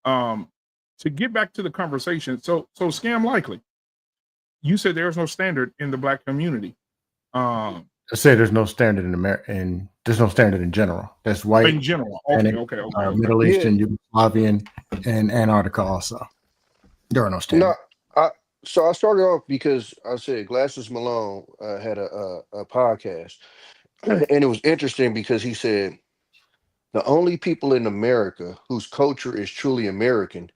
To get back to the conversation, so Scam Likely, you said there's no standard in the black community. I say there's no standard in America, and there's no standard in general. That's white, in general. Hispanic, Okay. Middle Eastern, Yugoslavian, and Antarctica also. There are no standards. No, so I started off because I said Glasses Malone had a podcast, and it was interesting because he said the only people in America whose culture is truly American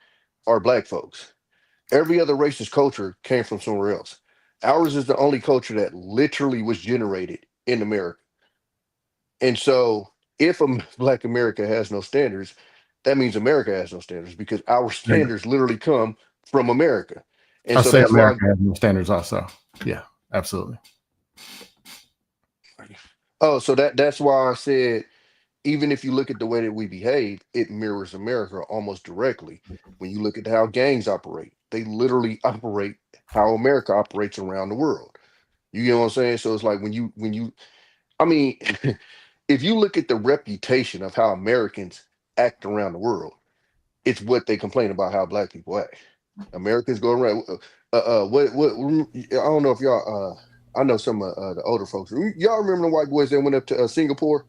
are black folks. Every other race's culture came from somewhere else. Ours is the only culture that literally was generated in America. And so, if Black America has no standards, that means America has no standards because our standards literally come from America. And I so say that's America why. has no standards also. Yeah, absolutely. Oh, so that's why I said even if you look at the way that we behave, it mirrors America almost directly. When you look at how gangs operate, they literally operate how America operates around the world. You get what I'm saying? So it's like when you I mean, if you look at the reputation of how Americans act around the world, it's what they complain about how black people act. Americans go around. What? I don't know if y'all. I know some of the older folks. Y'all remember the white boys that went up to Singapore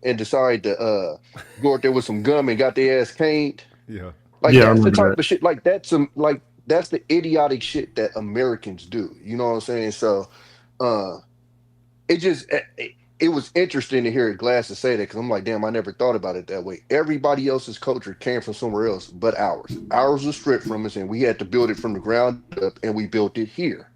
and decided to go out there with some gum and got their ass caned? Yeah. Like Yeah, I that's the remember type that. of shit. Like that's the idiotic shit that Americans do. You know what I'm saying? So uh, it just it was interesting to hear Glasses say that because I'm like, damn, I never thought about it that way. Everybody else's culture came from somewhere else, but ours. Ours was stripped from us, and we had to build it from the ground up, and we built it here.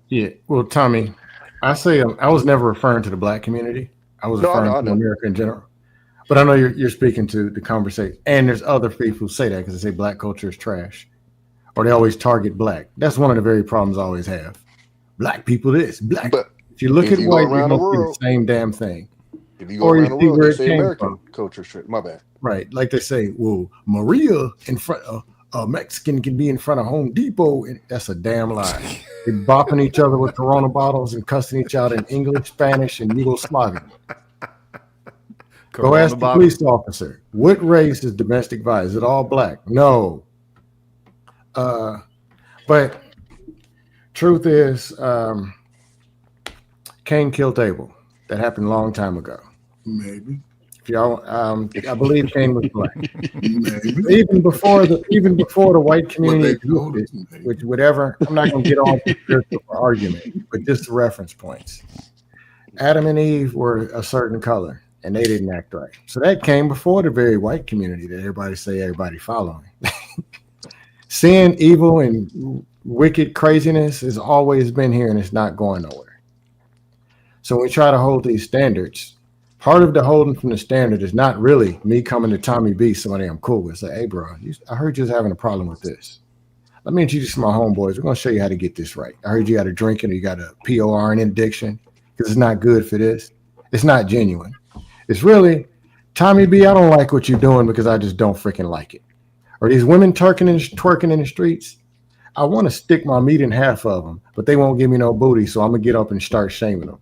Yeah. Well, Tommy, I say I was never referring to the black community. I was No, I know, referring I to know. America in general. But I know you're speaking to the conversation. And there's other people who say that because they say black culture is trash. Or they always target black. That's one of the very problems I always have. Black people this, black. But If you look if at you go white, you're around the going to see world, the same damn thing. if you go Or you around the see world, where they it say came from. American culture stripped. My bad. Right. Like they say, well, Maria in front of a Mexican can be in front of Home Depot. And that's a damn lie. They're bopping each other with Corona bottles and cussing each out in English, Spanish, and Yugoslavian. Go Corona ask the bottle. police officer, what race is domestic violence? Is it all black? No. But truth is, Cain killed Abel. That happened a long time ago. Maybe. If y'all, I believe Cain was black. Maybe. Even before the white What community they told us. existed, Maybe. which whatever, I'm not going to get on the spiritual argument, but just the reference points. Adam and Eve were a certain color, and they didn't act right. So that came before the very white community that everybody following. Sin, evil, and wicked craziness has always been here, and it's not going nowhere. So when we try to hold these standards, part of the holding from the standard is not really me coming to Tommy B, somebody I'm cool with, say, hey, bro, I heard you was having a problem with this. Let me introduce you to my homeboys. We're going to show you how to get this right. I heard you got a drinking or you got a POR and addiction because it's not good for this. It's not genuine. It's really, Tommy B, I don't like what you're doing because I just don't freaking like it. Or these women twerking in the streets. I want to stick my meat in half of them, but they won't give me no booty, so I'm going to get up and start shaming them.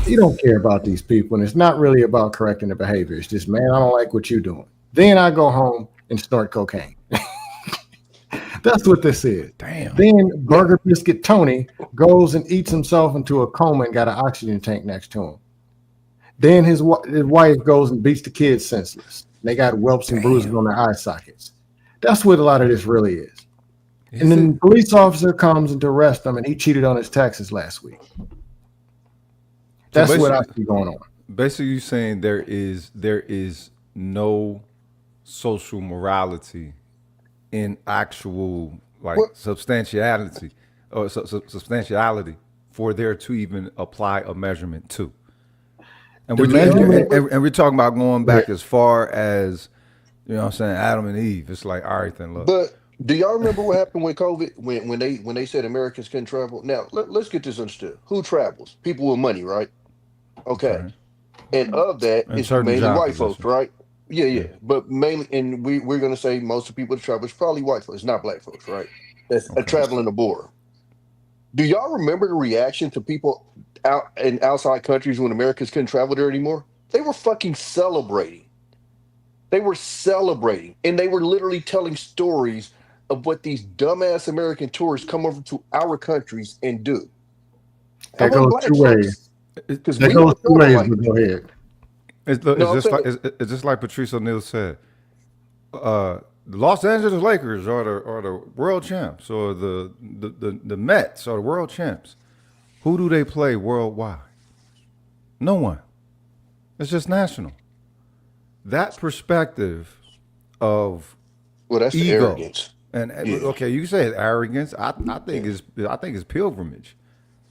You don't care about these people, and it's not really about correcting the behavior. It's just, man, I don't like what you're doing. Then I go home and snort cocaine. That's what this is. Damn. Then Burger Biscuit Tony goes and eats himself into a coma and got an oxygen tank next to him. Then his wife goes and beats the kids senseless. They got whelps and bruises on their eye sockets. That's what a lot of this really is. And then the police officer comes and to arrest him, and he cheated on his taxes last week. That's what I see going on. Basically, you're saying there is no social morality in actual like What? substantiality or substantiality for there to even apply a measurement to. And we're talking about going back as far as, you know what I'm saying, Adam and Eve. It's like, all right then, look. But do y'all remember what happened with COVID when they said Americans couldn't travel? Now let's get this understood. Who travels? People with money, right? Okay. Okay. And of that, And it's certain mainly job white folks, positions. right? Yeah. But mainly, and we're gonna say most of the people that travel is probably white folks, not black folks, right? That's traveling abroad. Do y'all remember the reaction to people out in outside countries when Americans couldn't travel there anymore? They were fucking celebrating. They were celebrating, and they were literally telling stories of what these dumbass American tourists come over to our countries and do. That goes two ways. Because That we goes don't two know them ways. like But go ahead. I'm It's just like Patrice O'Neal said. The Los Angeles Lakers are the world champs, or the Mets are the world champs. Who do they play worldwide? No one. It's just national. That perspective of well, that's the ego arrogance. and Yeah. okay, you say it's arrogance. I think it's pilgrimage.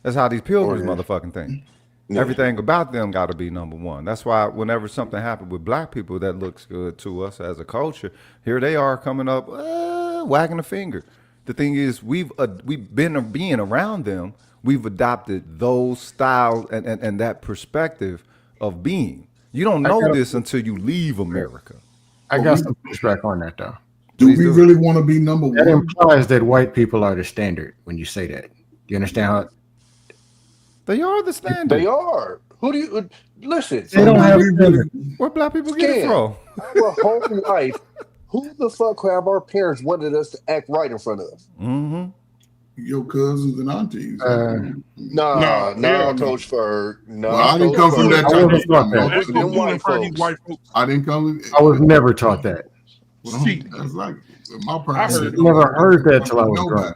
That's how these pilgrims motherfucking think. Yeah. Everything about them got to be number one. That's why whenever something happened with black people that looks good to us as a culture, here they are coming up, wagging a finger. The thing is, we've been being around them. We've adopted those styles and that perspective of being. You don't know this until you leave America. I got some pushback on that though. Do Please we do. really want to be number That one? implies that white people are the standard when you say that. Do you understand how? They are the standard. They are. Who do you listen? They don't Do have we really- Where black people get it Scam. from? Our whole life. Who the fuck have our parents wanted us to act right in front of? Mm-hmm. your cousins and aunties. No, hell no. Coach Ferg. No, Well, I didn't Coach come from Ferg. that I type wasn't of taught that. family. That's Them what we white in front of these folks. white folks. I didn't come. I was never taught that. Well, See. that's like my I parents. heard- Never heard that till I was Nobody. grown.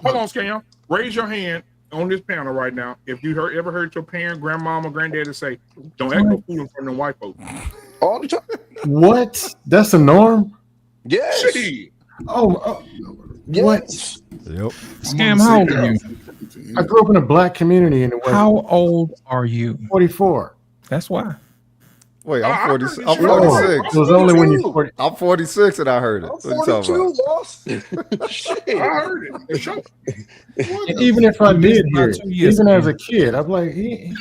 Hold on, Scam. Raise your hand on this panel right now if you ever heard your parent, grandmama, granddaddy say, "Don't act no fool in front of them white folks." All the time. What? That's the norm? Yes. Shit. Oh, Yes. Yep. Scam, how old are you? I grew up in a black community in the West. How old are you? 44. That's why. Wait, I I'm heard 40. this I'm shit. 46. It was only when you 42. 40. I'm 46 and I heard it. I'm What you talking 42, about? lost. I Shit. heard it. Sure. And even if I did hear about it, 2 years, even as man. a kid, I'm like, who he?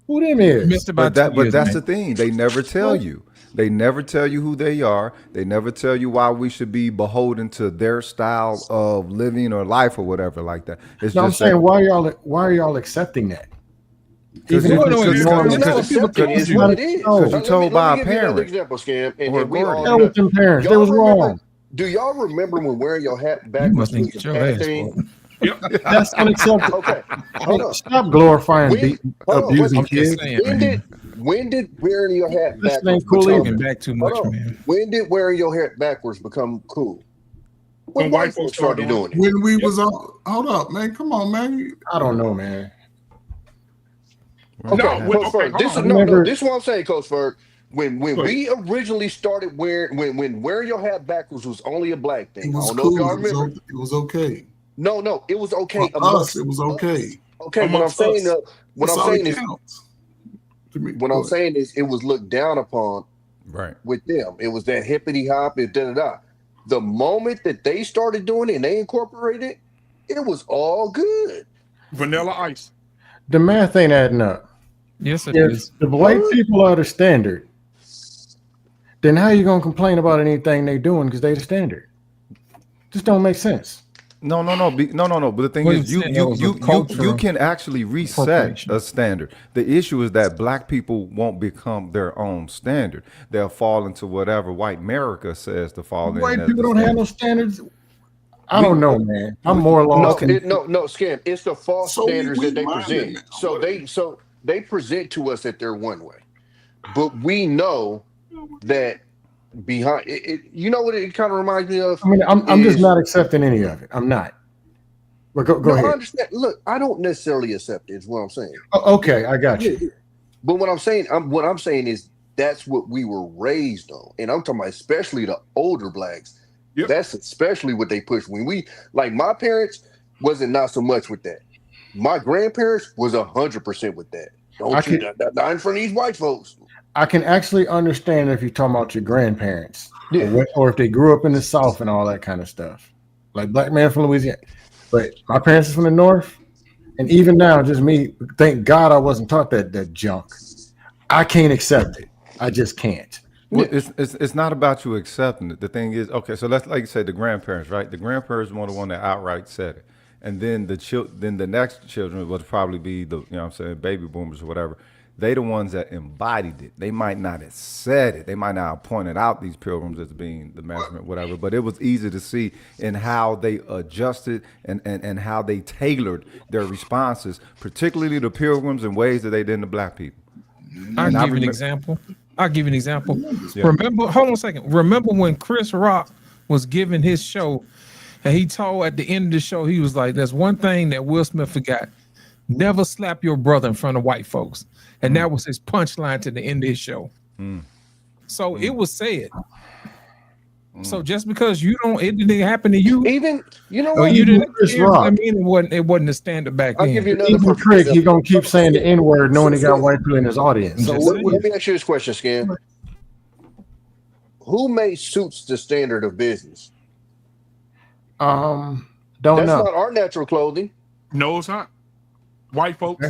Who them is? Missed about But 2 years, that's man. the thing. They never tell you. They never tell you who they are. They never tell you why we should be beholden to their style of living or life or whatever like that. It's No, I'm just saying, that, why are y'all accepting that? Because Even you- if because- it's because- normal. It's not because- accepting. because It's you- what it is. because you Let told me by a give you another parent example, Scam. And or a we all guardian. Hell with them parents. They Y'all was remember- wrong. Do y'all remember when wearing your hat You backwards must was think a your bad ass, thing? boy. That's unacceptable. Okay, hold up. Stop glorifying When- beating, hold on, abusing I'm just kids. saying, When man. did wearing your hat This backwards ain't cool We're either. become? talking back too Hold much, on. man. When did wearing your hat backwards become cool? When white folks started doing it. When we was on, hold up, man. Come on, man. I don't know, man. Okay, No, Coach okay, Ferg, hold this is on. Never- this is what I'm saying, Coach Ferg. When Go ahead. we originally started wearing when wearing your hat backwards was only a black It thing. I was don't know cool. if y'all It was, remember. it was okay. No, it was okay For amongst us, it was okay. Okay, what I'm Amongst saying, us. what That's I'm all saying that is, counts. To me, what go I'm ahead. saying is, it was looked down upon Right. with them. It was that hippity hop and da da da. The moment that they started doing it and they incorporated it was all good. Vanilla ice. The math ain't adding up. Yes, it If is. the white people are the standard, then how you gonna complain about anything they doing because they the standard? Just don't make sense. No. But the thing What is, I'm saying, that was a you cultural can actually reset appropriation. a standard. The issue is that black people won't become their own standard. They'll fall into whatever white America says to fall in. White as people the don't have standard. no standards. I don't know, man. I'm more No, lost. no, Scam. It's the false So standards we that they minded present. now. So they present to us that they're one way, but we know that behind it, you know what it kind of reminds me of. I mean, I'm just is- not accepting any of it. I'm not. But go No, I ahead. understand. Look, I don't necessarily accept it. Is what I'm saying. Okay, I got you. But what I'm saying is that's what we were raised on, and I'm talking about especially the older blacks. Yep. That's especially what they push. When we like my parents wasn't not so much with that. My grandparents was 100% with that. Don't I you could- not in front of these white folks. I can actually understand if you're talking about your grandparents, Yeah. or if they grew up in the South and all that kind of stuff, like black man from Louisiana. But my parents are from the North, and even now, just me. Thank God I wasn't taught that junk. I can't accept it. I just can't. Well, it's not about you accepting it. The thing is, okay, so let's like you say the grandparents, right? The grandparents were the one that outright said it, and then the next children would probably be the what I'm saying baby boomers or whatever. They the ones that embodied it. They might not have said it. They might not have pointed out these pilgrims as being the measurement, whatever. But it was easy to see in how they adjusted and how they tailored their responses, particularly the pilgrims, in ways that they didn't the black people. I'll give you an example. Yeah. Remember, hold on a second. Remember when Chris Rock was giving his show, and he told at the end of the show, he was like, "There's one thing that Will Smith forgot: never slap your brother in front of white folks." And that was his punchline to the end of his show. So it was said. So just because it didn't happen to you, Even you know or what? you didn't, Chris I Rock. mean, it wasn't a standard back I'll then. give you another Even perfect Craig, he example. gonna keep saying the N word, knowing he got white people in his audience. So Just let saying. me ask you this question, Scan. Who made suits the standard of business? Don't That's know. not our natural clothing. No, it's not. White folks.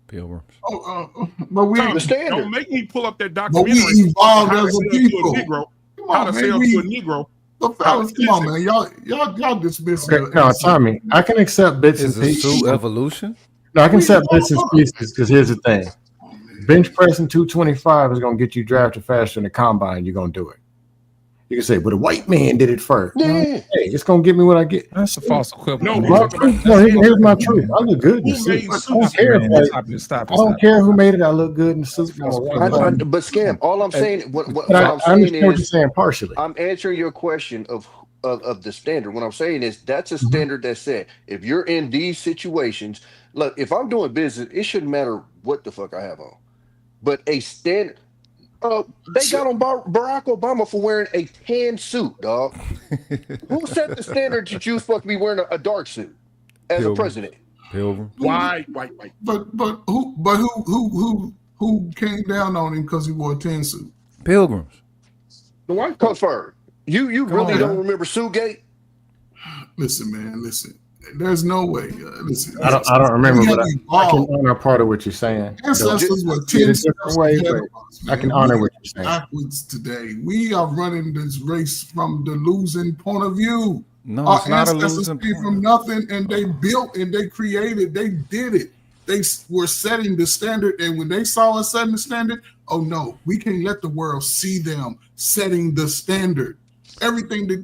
Pilgrims. But we, The Tommy, standard. don't make me pull up that but documentary. we evolved How to as a sell to people. Negro. Come How on, to man. sell to a Negro. But fellas, come on, man. Y'all dismiss Okay, no, Tommy, I can accept bits and Is a pieces. suit evolution? No, I can accept bits and pieces because here's the thing: bench pressing 225 is gonna get you drafted faster in the combine. You're gonna do it. You can say, but a white man did it first. Yeah. No, hey, it's gonna get me what I get. That's a false equivalent. No, man. we're My talking truth, about- no, here's my truth. I look good in the Who suit. made I don't suits? care. Man, Like, stop it. I don't care who made it. I look good in the suit. false No, equivalent. But Scam, all I'm saying, what But I I'm saying understand what you're is, saying partially. I'm answering your question of the standard. What I'm saying is that's a standard that said if you're in these situations, look, if I'm doing business, it shouldn't matter what the fuck I have on. But a standard, they got on Barack Obama for wearing a tan suit, dog. Who set the standard that you supposed to be wearing a dark suit as a Pilgrim. president? Pilgrim. White. But who came down on him because he wore a tan suit? Pilgrims. The white folks. Confirmed. You really on, don't man. remember Suitgate? Listen, man. Listen. There's no way. Listen. I don't remember, We but have I can evolved. honor part of what you're saying. Ancestors were In 10 a different steps way, ahead but of us, I can man. honor We what are you're saying. backwards today. We are running this race from the losing point of view. No, Our it's not a ancestors losing came point. from nothing, and they built and they created. They did it. They were setting the standard, and when they saw us setting the standard, oh no, we can't let the world see them setting the standard. Everything that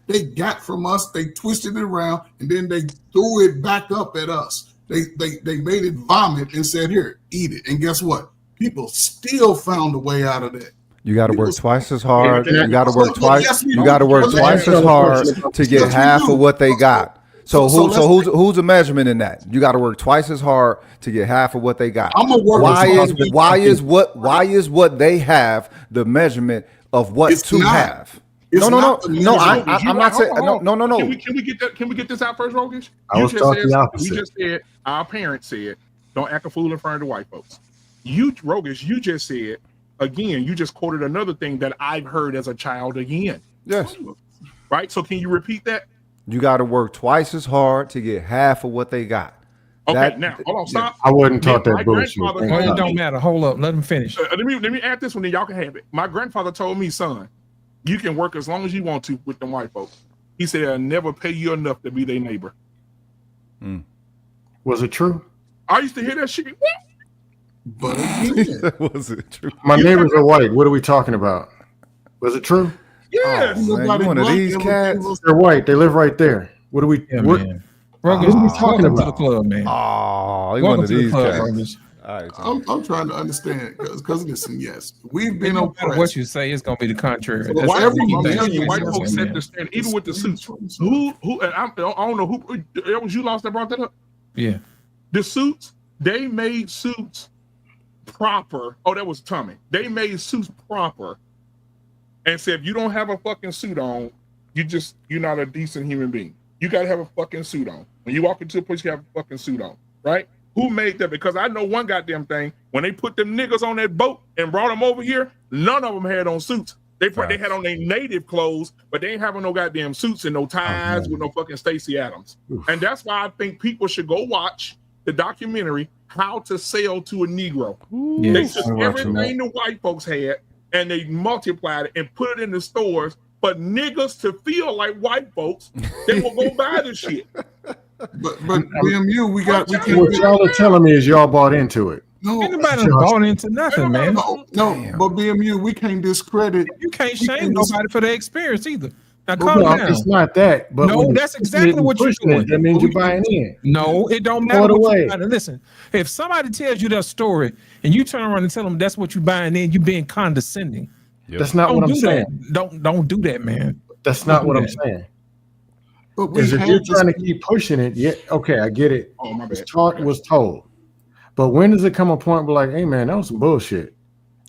they got from us, they twisted it around, and then they threw it back up at us. They made it vomit and said, "Here, eat it." And guess what? People still found a way out of that. You got to work twice as hard. Yeah, You got to work well, twice. yes, we You do. got to work Well, twice let's as hard to get Yes, we half do. of what they got. So So who's the measurement in that? You got to work twice as hard to get half of what they got. I'm gonna work Why as hard is as why is what they have the measurement of what It's to not. have? It's No. not the I'm measurement. not saying Hold on. no. Can we get that? Can we get this out first, Rogish? I was taught the We opposite. just said our parents said, "Don't act a fool in front of the white folks." Rogish, you just said again. You just quoted another thing that I've heard as a child again. Yes. Right. So can you repeat that? You got to work twice as hard to get half of what they got. Okay. Now hold on. Stop. I wasn't taught My that bullshit. grandfather Oh, it told don't me- matter. Hold up. Let him finish. let me add this one, then y'all can have it. My grandfather told me, son, you can work as long as you want to with them white folks. He said, "I'll never pay you enough to be their neighbor." Was it true? I used to hear that shit. But again, Was it true? My neighbors are white. What are we talking about? Was it true? Yes. Oh, man, you one of these cats? They're white. They live right there. What are we? Yeah, what, man. Rogish, what are we talking welcome to the about? club, man. Oh, you one Welcome of to the these club, cats. Rogish. All right, Tom. I'm trying to understand because listen, yes, we've It been don't matter oppressed. what you say, it's gonna be the contrary. So That's white what people, he I'm thinks. telling you, White man. folks set the standard, even with the suits. Who? And I don't know who. It was you, Lost, that brought that up. Yeah. The suits, they made suits proper. Oh, that was Tommy. They made suits proper, and said, if you don't have a fucking suit on, you're not a decent human being. You got to have a fucking suit on. When you walk into a place, you have a fucking suit on, right? Who made that? Because I know one goddamn thing. When they put them niggas on that boat and brought them over here, none of them had on suits. They had on their native clothes, but they ain't having no goddamn suits and no ties with no fucking Stacey Adams. And that's why I think people should go watch the documentary How to Sell to a Negro. They Yes. took everything the white folks had and they multiplied it and put it in the stores for niggas to feel like white folks. They will go buy the shit. But BMU, we can't. What y'all are telling me is y'all bought into it. No, Anybody bought into nothing, man. no. But BMU, we can't discredit. You can't shame nobody for their experience either. Now No, calm down. it's not that. But No, when that's you're exactly what you're pushing it, doing. that means you're buying in. No, it don't Throw matter it what away. you buying. Listen, if somebody tells you that story and you turn around and tell them that's what you buying in, you being condescending. That's not Don't what I'm do saying. that. Don't do that, man. That's not do what I'm that. saying. But we Is if had you're this- trying to keep pushing it, yeah, okay, I get it. Oh, my Was bad. taught, was told. But when does it come a point where like, hey man, that was some bullshit?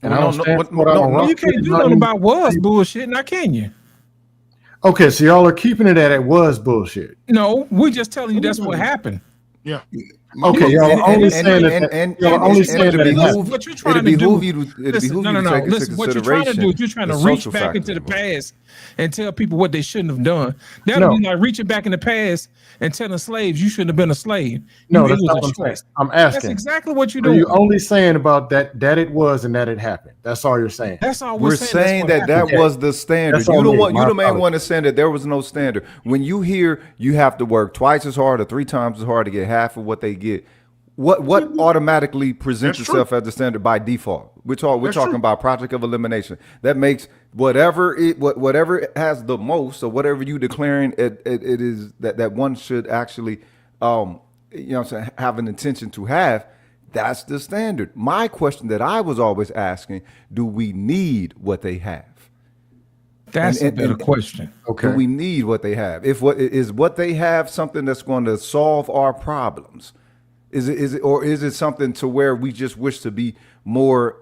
And I don't stand for it, I don't Well, rock you can't with it, do not nothing even- about was bullshit, now can you? Okay, so y'all are keeping it at it was bullshit. No, we just telling you that's what happened. Yeah. Okay, y'all are only saying that. Y'all are only saying that it happened. What you're trying to do. Listen, no. take into Listen, what you're trying to do is you're trying to the reach social back into factor the involved. past and tell people what they shouldn't have done. That'll No. be like reaching back in the past and telling slaves you shouldn't have been a slave. No, It that's was not a what I'm saying. choice. I'm That's asking. exactly what you're Are doing. you only saying about that it was and that it happened? That's all you're saying. That's all We're saying. saying That's that what happened. was the standard. That's on me. You the My main one that's saying that there was no standard. When you hear you have to work twice as hard or 3 times as hard to get half of what they get, what automatically presents That's itself as the standard by default? We're talking true. about project of elimination. That makes whatever it has the most, or whatever you declaring it is that one should actually what I'm saying, have an intention to have. That's the standard. My question that I was always asking: do we need what they have? That's a better question. Okay. Do we need what they have? If what they have something that's going to solve our problems? Is it something to where we just wish to be more,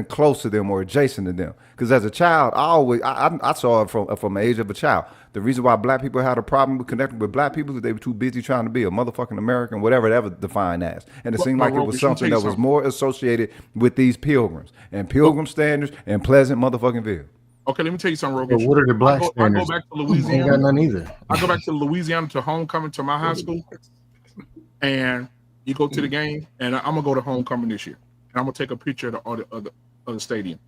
close to them or adjacent to them? Because as a child, I saw it from the age of a child. The reason why black people had a problem with connecting with black people is they were too busy trying to be a motherfucking American, whatever that was defined as. And it seemed like it was something that was more associated with these pilgrims and pilgrim standards and Pleasant motherfucking Ville. Okay, let me tell you something real But quick. what are the black I go standards? back to Ain't Louisiana. got none either. I go back to Louisiana to homecoming to my high school, and you go to the game, and I'm gonna go to homecoming this year, and I'm gonna take a picture of the stadium.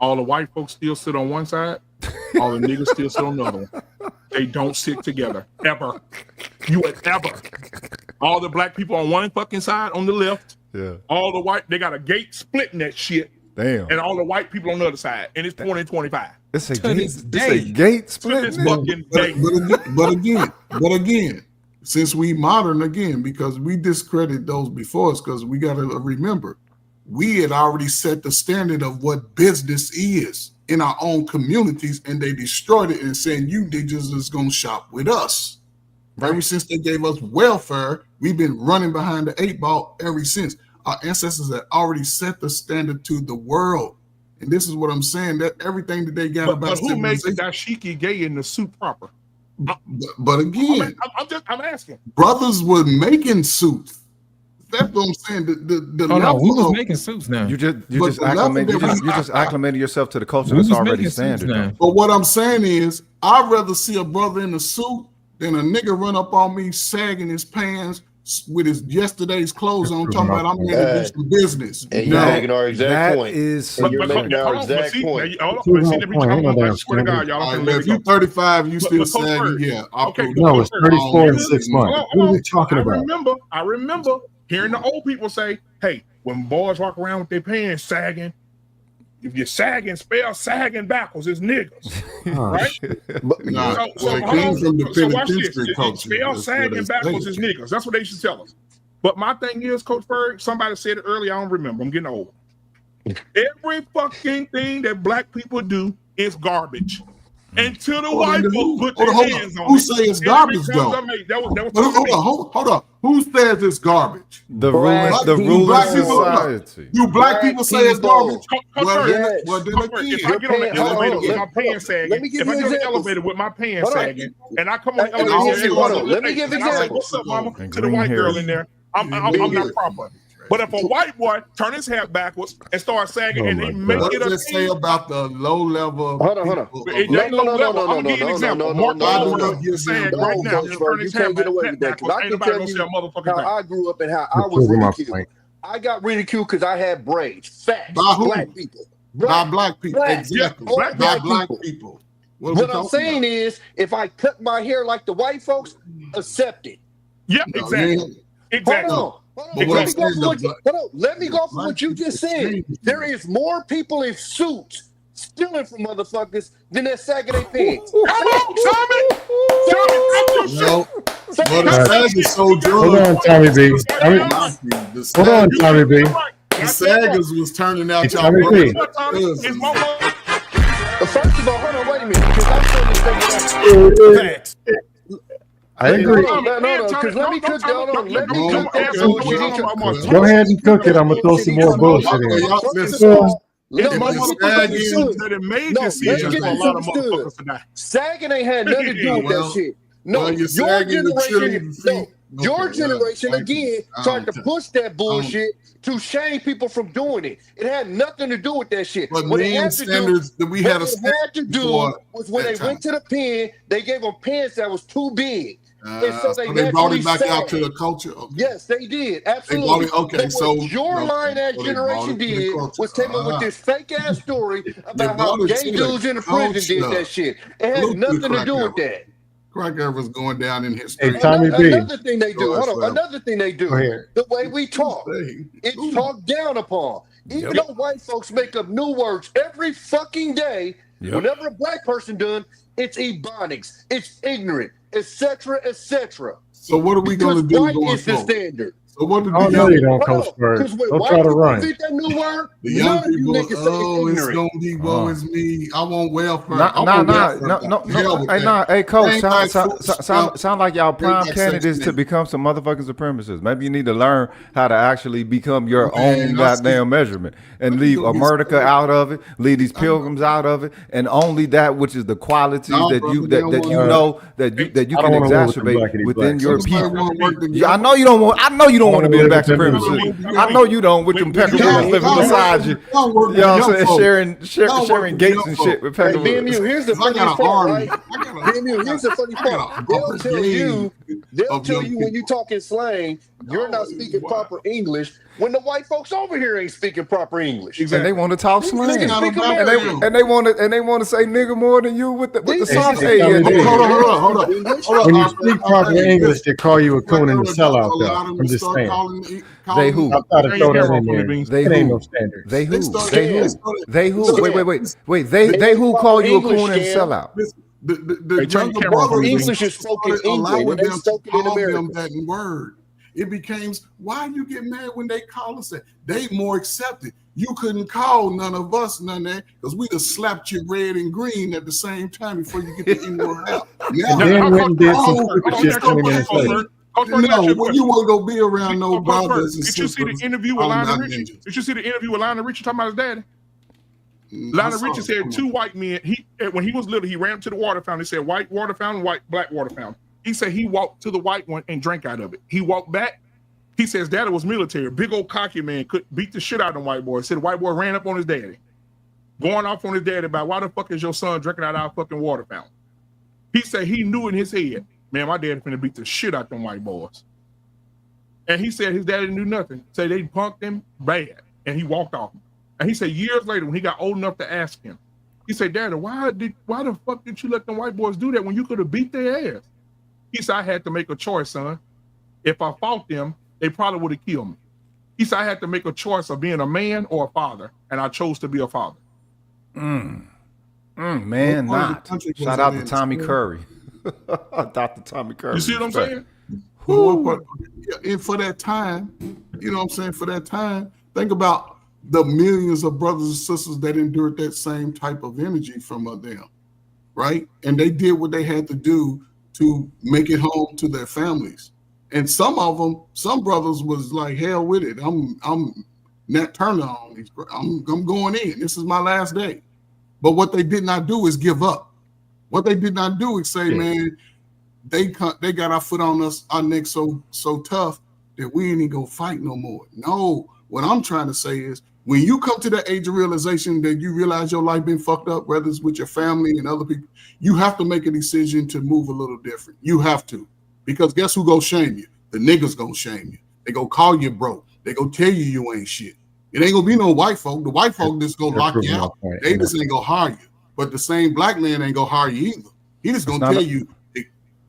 All the white folks still sit on one side, all the niggas still sit on the other one. They don't sit together ever. Ever. All the black people on one fucking side on the left. Yeah. All the white, they got a gate splitting that shit. Damn. And all the white people on the other side, and it's 2025. It's a To gate. this It's day. a gate To split. this fucking day. But again, since we modern again, because we discredit those before us, because we got to remember, we had already set the standard of what business is in our own communities, and they destroyed it and saying you niggas is gonna shop with us. Ever since they gave us welfare, we've been running behind the 8 ball ever since. Our ancestors had already set the standard to the world. And this is what I'm saying, that everything that they got But about who makes civilization. dashiki gay in the suit proper? But again, I'm asking. brothers were making suits. That's what I'm saying. The Oh no, level we was of- making suits now. You just But the level that you just acclimated yourself to the culture We that's was already making suits standard. now. though. But what I'm saying is, I'd rather see a brother in a suit than a nigga run up on me sagging his pants with his yesterday's clothes on, talking about I'm here to do some business. And you're No, making our exact That point. is And you're But making our hold on, exact see, point. now you- hold on, Prove see, my let me point. come Ain't no on. I damn swear to God, y'all all don't right, let if me you go. 35, you But still Coach sagging, Bird, yeah. I'll okay, prove No, that. it's 34 and 6 months. Hold on, What are hold we on. talking about? I remember hearing the old people say, hey, when boys walk around with their pants sagging, if you're sagging, spell sagging backwards, it's niggas. Oh, Right? shit. But Nah, So well, it hold came on. from the So watch this. penitentiary If culture. spell That's what sagging they backwards say. is niggas. That's what they should tell us. But my thing is, Coach Berg, somebody said it earlier, I don't remember. I'm getting old. Every fucking thing that black people do is garbage. Until the white folks put their hands on Who it. say it's It garbage becomes though? a mate. That was Hold on. Who says it's garbage? The Black ruling people. society. Do black people say it's people. garbage? Coach Well, Berg, then, Yes. well, then Coach Berg, if I again, get on the Your pants- elevator hold with on, my pants sagging, let me give if I you get on the examples. elevator with my pants Hold on. sagging, and I come on the Let me elevator, give and you- say, hold on, let me hey, give and I say, examples. what's up, mama? And To the green white girl hair. in there, I'm not proper. But if a white boy turn his hat backwards and start sagging, Oh and my they God. make what it does a it say thing, about the low level? Hold on. people it of- ain't No, low no, level. no, I'm gonna give you an no, example. no, Mark no, Wahlberg no, can sag no, right now. Coach He'll Bird, turn you his can't hat get away with that, backwards. 'cause I Ain't can nobody tell gonna you say a motherfucking how thing. I grew up and how I You're was proving my ridiculed. point. I got ridiculed because I had braids. Facts. By who? Black people. by black people. Black. Exactly. All By black black people. people. What are we What I'm talking saying about? is, if I cut my hair like the white folks, accept it. Yeah, No, exactly. yeah. Exactly. Hold on. But what I'm saying, Let me go for what you just said. There is more people in suits stealing from motherfuckers than that sagging their pants. Come on, Tommy. Tommy, talk your well, shit. but the Talk your SAG is shit. so Hold drugged. on, Tommy B. Tommy, The hold on, SAG, Tommy B. the saggers was turning out y'all Tommy B. brothers. It's one more. First of all, hold on, wait a minute, because I'm starting to think that. I agree. Hold on, no, because let me cook that on. Let me cook that Okay. bullshit. Go ahead and cook it. I'm gonna throw some more bullshit Okay, in. y'all, First listen. of all, It's no, let's get this SAG understood. that it made No, this let's season get for a this lot of understood. motherfuckers tonight. Sagging ain't had nothing to do with Well, that shit. No, well, you're your sagging the generation, cheerleading no, feet. your Okay, generation well, again I tried to don't push that bullshit to shame people from doing it. It had nothing to do with that shit. But What it men had to do, standards that we what had a it had to do for was when that they went to the pen, they gave them pants that was too big. And so they brought naturally it back out to sagged. the culture. Okay. Yes, they did. They Absolutely. brought it. Okay, But so what your okay, line ass so they brought generation it to the did culture. was came up with this fake ass story about how brought it gay to the dudes in the prison did culture. that shit. It had Salute to nothing to crack do with era. that. Crack era was going down in history. Hey, Tommy B. Another thing they do. Go Hold ahead, on. Slim. Another thing they do. Go ahead. The way we talk. It's talked down upon. Even though white folks make up new words every fucking day, whenever a black person done, it's ebonics, it's ignorant, etc., etc. So what are we going to do white going is the forward? standard. So what did Oh, no, you don't, Coach Bird. Because when Don't white try to people run. invent that new word, The young none of you people, niggas say it's it's ignorant. going to be woe is me. I want welfare. No. Hey, nah. Hey, Coach, Ain't like sound like y'all prime like candidates to Section become some motherfucking supremacists. Maybe you need to learn how to actually become your Man, own I goddamn see. measurement and I leave think America it's- out of it, leave these pilgrims out of it, and only that which is the qualities No, that brother, you they that, don't that want you that. know that you I can don't want to live with them exacerbate blackity within blacks. your Somebody people. wanna work Yeah, together. I know you don't want. I know you don't want to be a live black with them supremacist. I know you don't with them pecker Y'all- boys living y'all beside you. y'all work You know what I'm with saying? young Sharing Y'all work sharing with gates young and folk. shit with Hey, pecker boys. BMU, here's the I got funniest an part, army. right? BMU, here's the funny part. They'll tell you when you talking slang, you're not speaking proper English when the white folks over here ain't speaking proper English. And they want to talk These slang. niggas speak about American. that. And they want to say nigga more than you with the These soft niggas A. speak in there. Hold American. on. They don't speak English. When you speak proper English, they call you a coon and a sellout, though. Allowed them I'm to just start saying. They who? I'll try to Turn throw your that camera in off for me, there. Beans. They It ain't no who? standard. They who? start- They who? They who? Wait. They who call you a coon and sellout? The Hey, turn younger your camera off for brothers me, English is spoken started England, allowing and they them to spoken in call them America. that word. It became, why you get mad when they call us that? They more accepted. You couldn't call none of us none of that because we'd have slapped you red and green at the same time before you get the N-word out. And then went and did some stupid shit 20 minutes later. When you want to go be around no brothers and Did you see the sisters, interview with I'm Lionel not Richie? ninjas. Did you see the interview with Lionel Richie talking about his daddy? I Lionel saw Richie it. said two white men. When he was little, he ran to the water fountain. He said white water fountain, black water fountain. He said he walked to the white one and drank out of it. He walked back. He says daddy was military. Big old cocky man could beat the shit out of the white boy. Said the white boy ran up on his daddy, going off on his daddy about why the fuck is your son drinking out of our fucking water fountain? He said he knew in his head, man, my daddy finna beat the shit out them white boys. And he said his daddy knew nothing. Say they punked him bad, and he walked off. And he said years later, when he got old enough to ask him, he said, "Daddy, why the fuck did you let them white boys do that when you could have beat their ass?" He said, "I had to make a choice, son. If I fought them, they probably would have killed me." He said, "I had to make a choice of being a man or a father, and I chose to be a father." Man, What part of not. the country was Shout it out to in? Tommy Curry. Dr. Tommy Curry. You see what I'm Respect. saying? And for that time, you know what I'm saying? For that time, think about the millions of brothers and sisters that endured that same type of energy from them, right? And they did what they had to do to make it home to their families. And some of them, some brothers was like, hell with it. I'm not turning on these. I'm going in. This is my last day. But what they did not do is give up. What they did not do is say, man, they got our foot on us, our neck so tough that we ain't even gonna fight no more. No, what I'm trying to say is when you come to that age of realization that you realize your life been fucked up, whether it's with your family and other people, you have to make a decision to move a little different. You have to. Because guess who gonna shame you? The niggas gonna shame you. They gonna call you broke. They gonna tell you ain't shit. It ain't gonna be no white folk. The white folk just gonna lock you out. They just ain't gonna hire you. But the same black man ain't gonna hire you either. He just gonna tell you,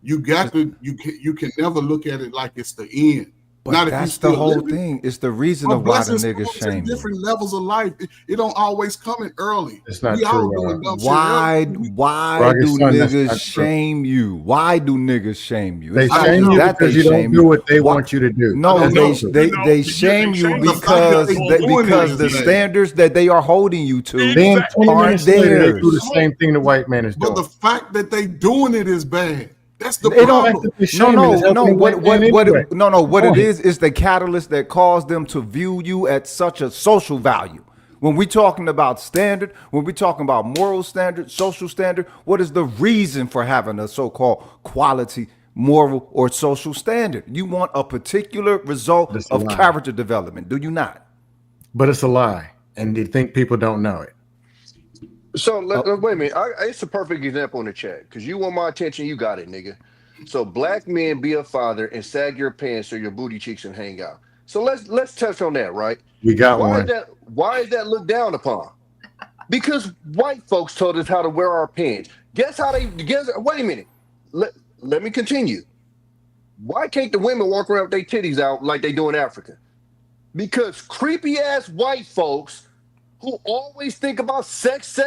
You got to you can never look at it like it's the end. But Not if you that's still the whole living. thing. It's the reason But of why the blessings niggas comes in shame you. different levels of life. It don't always come in early. It's not We all true, doing dumb shit Why Rocket do Son, that's niggas not true. shame you? Why do niggas shame you? They It's not shame just you that because they you don't shame do you. what they Why- want you to do. No, That's No, true. they yeah, shame they you shame you. because The fact that they doing it because the is bad. standards that they are holding you to. Then 20 Aren't minutes later, they do the theirs. same thing the white man is But the doing. fact that they doing it is bad. That's the They don't- The fact problem. that they're shaming is helping the white man anyway. What it Point. is the catalyst that caused them to view you at such a social value. When we talking about standard, when we talking about moral standard, social standard, what is the reason for having a so-called quality, moral, or social standard? You want a particular result That's a of lie. character development, do you not? But it's a lie, and you think people don't know it. So wait a minute. It's a perfect example in the chat because you want my attention. You got it, nigga. So black men be a father and sag your pants or your booty cheeks and hang out. So let's touch on that, right? We got Why one. is that? Why is that looked down upon? Because white folks told us how to wear our pants. Guess how they? Guess. Wait a minute. Let me continue. Why can't the women walk around with their titties out like they do in Africa? Because creepy ass white folks who always think about sex,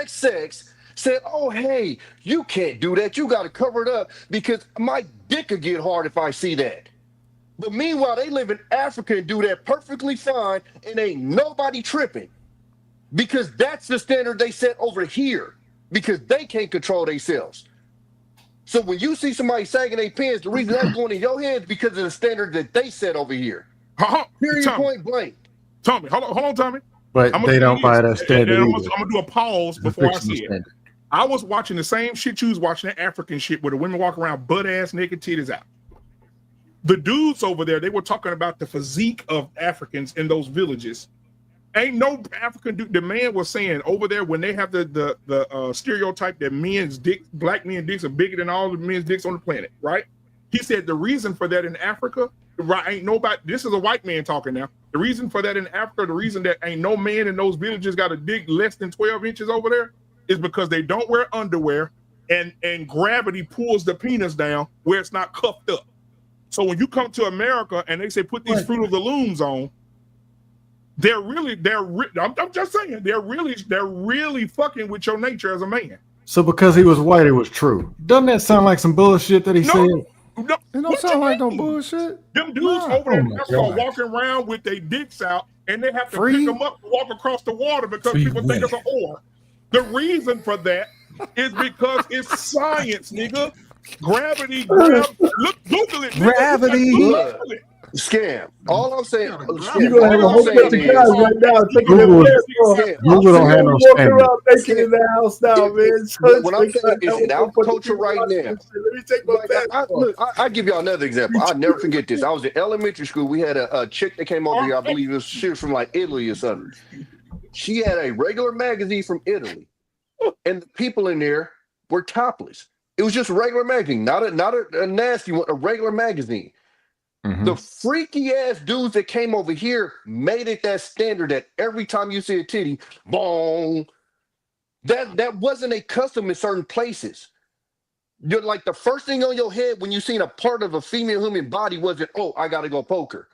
said, oh, hey, you can't do that. You got to cover it up because my dick could get hard if I see that. But meanwhile, they live in Africa and do that perfectly fine and ain't nobody tripping because that's the standard they set over here because they can't control themselves. So when you see somebody sagging their pants, the reason that's going in your head is because of the standard that they set over here. Period, Tommy, point blank. Tommy, hold on, Tommy. But they don't buy that standard I'm either. gonna do a pause It's a before I fictional see it. standard. I was watching the same shit you was watching, the African shit where the women walk around butt ass naked, titties out. The dudes over there, they were talking about the physique of Africans in those villages. Ain't no African dude. The man was saying over there when they have the stereotype that men's dicks, black men's dicks are bigger than all the men's dicks on the planet, right? He said the reason for that in Africa, right? Ain't nobody. This is a white man talking now. The reason for that in Africa, the reason that ain't no man in those villages got a dick less than 12 inches over there, is because they don't wear underwear and gravity pulls the penis down where it's not cuffed up. So when you come to America and they say put these Fruit of the Looms on, I'm just saying they're really fucking with your nature as a man. So because he was white, it was true. Doesn't that sound like some bullshit that he said? No, It don't sound like no bullshit. Them dudes over there my are God. walking around with their dicks out, and they have to Free? pick them up to walk across the water because Free people think it's will. an oar. The reason for that is because it's science, nigga. Gravity, look, Google it. Nigga. Gravity. Look, scam. All I'm saying, scam. You're gonna have a All whole I'm bunch saying of guys is, right now taking Google- their pants off. scam. Google don't have no Walking standard. around naked in the house now, man. What I'm saying is in our culture right now. Let me take my Like, pants off. look, I give y'all another example. I'll never forget this. I was in elementary school. We had a chick that came over here. I believe she was from like Italy or something. She had a regular magazine from Italy, and the people in there were topless. It was just a regular magazine, not a nasty one, a regular magazine. Mhm. The freaky ass dudes that came over here made it that standard that every time you see a titty, boom. That wasn't a custom in certain places. You're like the first thing on your head when you seen a part of a female human body wasn't, oh, I gotta go poke her.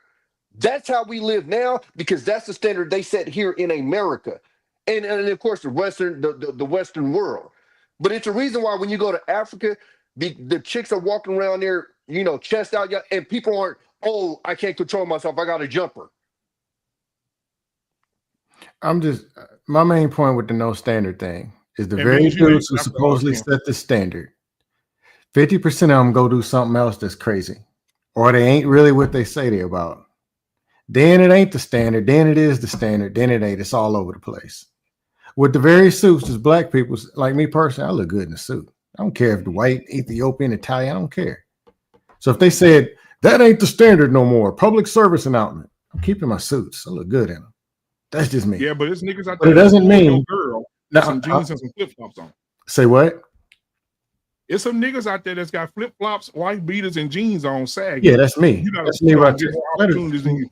That's how we live now because that's the standard they set here in America, and of course the Western world. But it's a reason why when you go to Africa, the chicks are walking around there, chest out, and people aren't. Oh, I can't control myself. I got a jumper. My main point with the no standard thing is the It very means you dudes who ain't- supposedly set the standard, 50% of them go do something else that's crazy, or they ain't really what they say they're about. Then it ain't the standard, then it is the standard, then it ain't. It's all over the place. With the very suits, as black people, like me personally, I look good in a suit. I don't care if the white, Ethiopian, Italian, I don't care. So if they said, that ain't the standard no more, public service announcement, I'm keeping my suits. I look good in them. That's just me. Yeah, but it's niggas out But there. it doesn't that mean- no girl Now, some jeans and some flip flops on. Say what? It's some niggas out there that's got flip flops, white beaters, and jeans on sagging. Yeah, that's me. You gotta That's me right there. get opportunities than you.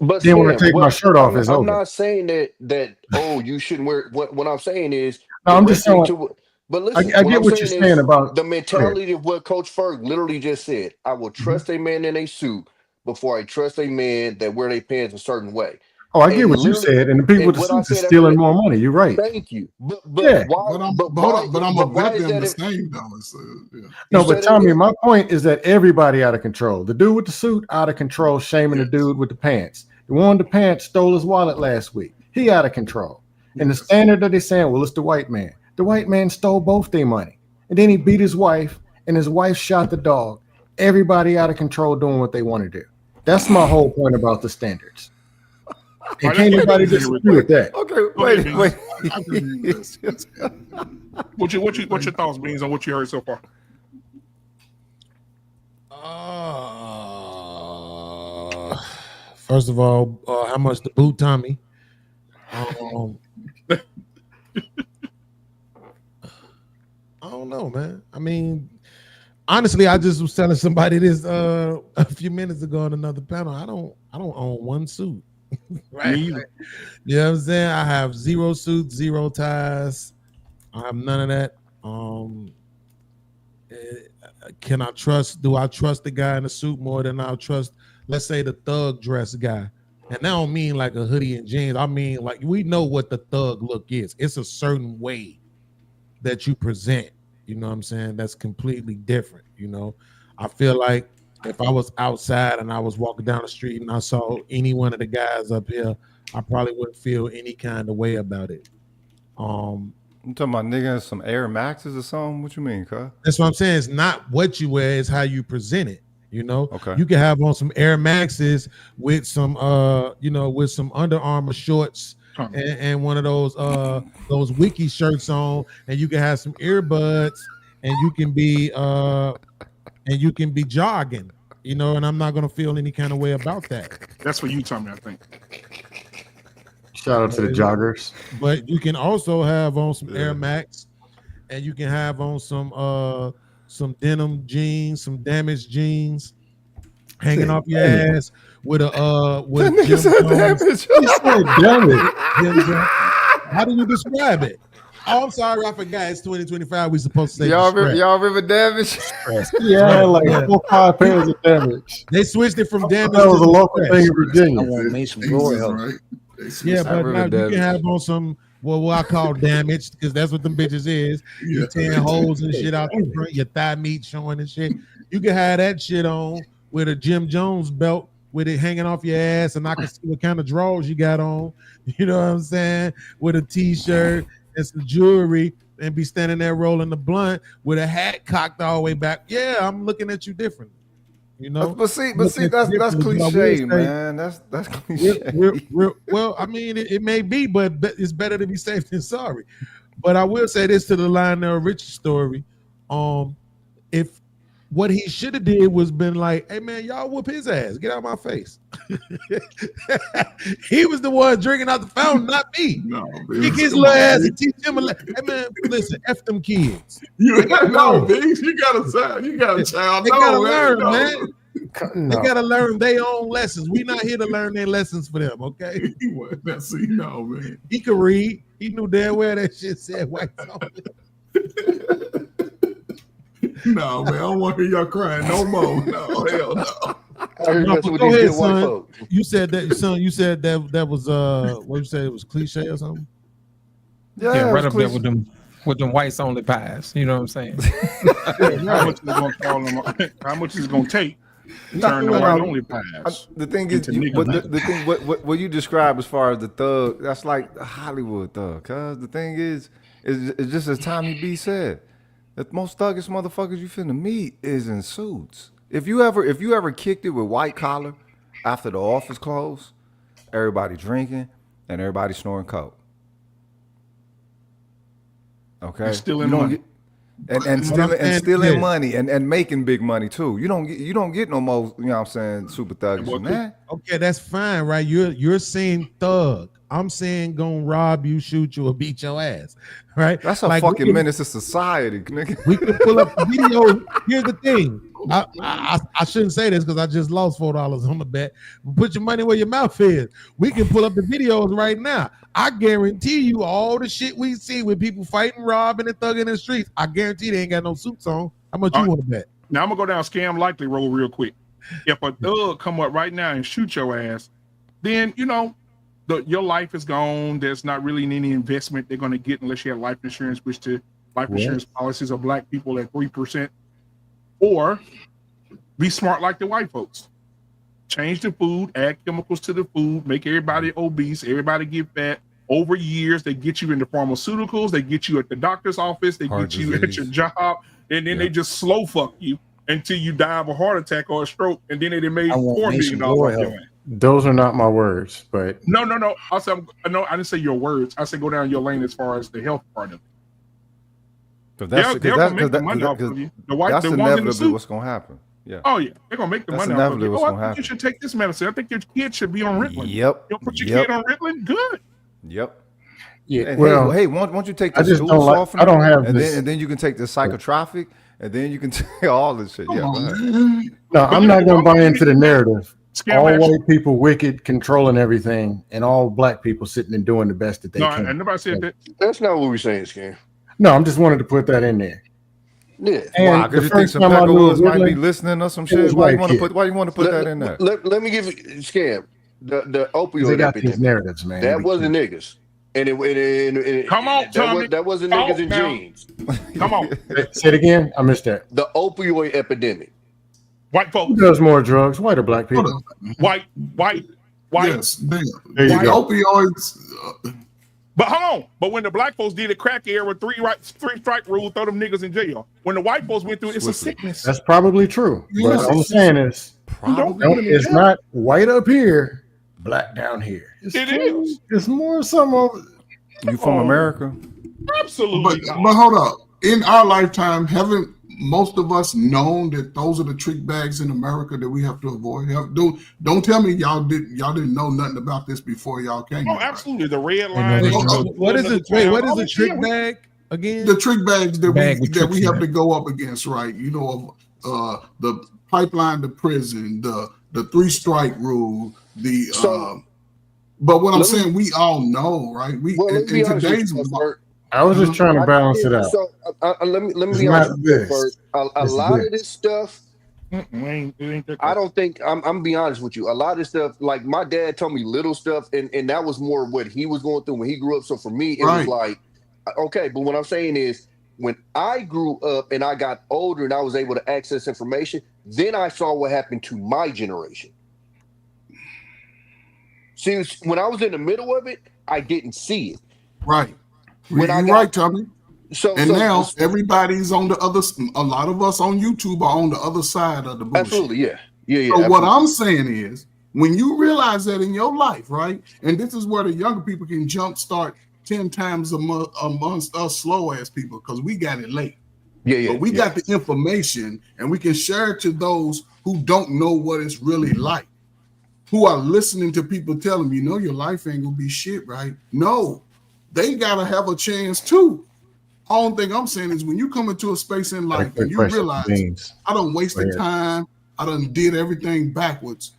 But Then when I Sam, take my shirt off, it's I'm over. not saying that oh you shouldn't wear. What I'm saying is No, I'm just directly saying- But listen, I what get I'm what you're saying saying is about. the Go ahead. mentality of what Coach Ferg literally just said. I will trust a man in a suit before I trust a man that wear their pants a certain way. Oh, I get And what you literally, said, and the people and with the what I suits are said after stealing that, more money. You're right. thank you. But Yeah. why? But hold up, but I'm But gonna why vet is them that? the same though. Yeah. You No, but said it Tommy, again. my point is that everybody out of control. The dude with the suit out of control, shaming the Yes. dude with the pants. The one with the pants stole his wallet last week. He out of control. And the Yes. standard that they're saying, well, it's the white man. The white man stole both their money. And then he beat his wife, and his wife shot the dog. Everybody out of control doing what they want to do. That's my whole point about the standards. All And right, let's can't go to nobody Beans here real disagree with quick. that. Okay, Go ahead, wait, Beans. wait. I agree with this. That's good. What's your thoughts, Beans, on what you heard so far? First of all, how much the boot, Tommy? I don't know, man. I mean, honestly, I just was telling somebody this a few minutes ago on another panel. I don't own one suit. Right? Me either. You know what I'm saying? I have 0 suits, 0 ties. I have none of that. Can I trust? Do I trust the guy in the suit more than I trust, let's say, the thug dress guy? And I don't mean like a hoodie and jeans. I mean like we know what the thug look is. It's a certain way that you present. You know what I'm saying? That's completely different. You know, I feel like if I was outside and I was walking down the street and I saw any one of the guys up here, I probably wouldn't feel any kind of way about it. You talking about niggas some Air Maxes or something? What you mean, cuz? That's what I'm saying. It's not what you wear, it's how you present it. You know, Okay. you can have on some Air Maxes with some with some Under Armour shorts and one of those wiki shirts on, and you can have some earbuds and you can be jogging, you know, and I'm not gonna feel any kind of way about that. That's for you, Tommy, I think. Shout out to the joggers. But you can also have on some Air Max, and you can have on some denim jeans, some damaged jeans, hanging off your ass with a Jim Jones. How do you describe it? Oh, I'm sorry, I forgot. It's 2025. We supposed to say y'all remember damage? Yeah, like 4 or 5 pairs of damage. They switched it from damage. That was a local thing in Virginia. I want to make some Jesus, royal. right? Yeah, but now you damage. can have on some what I call damaged, because that's what them bitches is. Yeah. You tearing holes and shit out the front, your thigh meat showing and shit. You can have that shit on with a Jim Jones belt with it hanging off your ass, and I can see what kind of drawers you got on. You know what I'm saying? With a t-shirt and some jewelry, and be standing there rolling the blunt with a hat cocked all the way back. Yeah, I'm looking at you different. You know, But see, that's cliche, man. That's cliche. Well, I mean, it may be, but it's better to be safe than sorry. But I will say this to the Lionel Richie story. If what he should have did was been like, hey man, y'all whoop his ass, get out of my face. He was the one drinking out the fountain, not me. No, Kick his little ass and teach him hey man, listen, F them kids. You got a child. You got a child. They gotta learn, man. No. They gotta learn their own lessons. We not here to learn their lessons for them, okay? Man. He could read. He knew damn well that shit said white only. No, man, I don't want to hear y'all crying no more. No, hell no. I heard No, that's but what go these ahead, good white son. folks. You said that, son. You said that was what you said, it was cliche or something? Yeah, right it's up there cliche. with them whites only pies. You know what I'm saying? How much is it gonna call them? How much is it gonna take? to Turn the white only pass. The thing is, into but niggas. the thing, what you describe as far as the thug, that's like a Hollywood thug. Cause the thing is it's just as Tommy B said, the most thuggish motherfuckers you finna meet is in suits. If you ever kicked it with white collar after the office closed, everybody drinking and everybody snoring coke. Okay, And stealing money. And stealing money and making big money too. You don't get no more, you know what I'm saying, super thuggish than that. Okay, that's fine, right? You're saying thug. I'm saying gonna rob you, shoot you, or beat your ass, right? That's a fucking menace to society, nigga. We can pull up the video. Here's the thing. I shouldn't say this because I just lost $4 on the bet. But put your money where your mouth is. We can pull up the videos right now. I guarantee you all the shit we see with people fighting, robbing, and thugging in the streets. I guarantee they ain't got no suits on. How much you want to bet? Now I'm gonna go down scam likely roll real quick. If a thug come up right now and shoot your ass, then your life is gone. There's not really any investment they're gonna get unless you have life insurance, which the life insurance policies of black people at 3%. Or be smart like the white folks. Change the food, add chemicals to the food, make everybody obese, everybody get fat. Over years, they get you into pharmaceuticals, they get you at the doctor's office, they Heart get you at disease. your job, and then they just slow fuck you until you die of a heart attack or a stroke, and then they made I want $4 me million some off your oil. ass. Those are not my words, but No. I said, no, I didn't say your words. I said go down your lane as far as the health part of it. So that's They're gonna make the money off of you. The white, that's the ones in the inevitably suit. what's gonna happen. Yeah. Oh yeah, they're gonna make the That's money off of inevitably you. what's Oh, I gonna think you happen. should take this medicine. I think your kid should be on Ritalin. Yep. You'll put your kid on Ritalin. Good. Yep. yeah. And Well, hey, why don't you take the I just stool don't like. softener, I don't have and this. then you can take the psychotropic, and then you can take all this shit. Yeah. Come Go on, ahead. man. No, I'm not going to buy into the narrative. Scam All action. white people wicked, controlling everything, and all black people sitting and doing the best that they No, can. and nobody said that. That's not what we're saying, Scam. No, I'm just wanted to put that in there. Yeah. And Why? the Because you think first some time I knew Peckerwoods might be Ritalin, listening or some it was shit? Why you white want to kid. put? Why you want to put that in there? Let me give you Scam. The they opioid got these epidemic. narratives, man. That wasn't niggas. And it Come on, Tommy. that wasn't Talk niggas in now. jeans. Come on, Say it again. I missed that. The opioid epidemic. white Who folks, does more drugs, white or black Hold people? on. white. Yes, There you the go. opioids. But hold on. But when the black folks did a crack era with three strike rule, throw them niggas in jail. When the white folks went through it, it's a sickness. That's probably true. But Yes. all I'm saying is, Don't no, put them in it's jail. not white up here, black down here. It is. It's more some of. You from America? Absolutely. But not. hold up. In our lifetime, haven't most of us known that those are the trick bags in America that we have to avoid? Don't tell me y'all didn't know nothing about this before y'all came. Oh, here, right? absolutely. The red line. no, is no. What is it? Wait, what is a trick bag again? The trick bags that Bag we with tricks in have it. to go up against, right? The pipeline to prison, the 3-strike rule, but what I'm let me- saying, we all know, right? Well, In let's be honest with today's you, Bert. I was just trying to balance it out. So let me It's be not honest with you, this. Bert. A It's lot this. of this stuff, It ain't that I don't think I'm be honest with you. A lot of this stuff, like my dad told me little stuff, and that was more what he was going through when he grew up. So for me, it was Right. like, okay, but what I'm saying is when I grew up and I got older and I was able to access information, then I saw what happened to my generation. See, when I was in the middle of it, I didn't see it. right. When I You're got- right, Tommy. So And so- now everybody's on the other. A lot of us on YouTube are on the other side of the bullshit. absolutely, yeah. So what absolutely. I'm saying is, when you realize that in your life, right, and this is where the younger people can jumpstart 10 times amongst us slow ass people because we got it late. yeah, But we yeah. got the information and we can share it to those who don't know what it's really like, who are listening to people tell them, your life ain't gonna be shit, right? No, they gotta have a chance too. Only thing I'm saying is when you come into a space in life and you realize I done wasted time, I done did everything backwards.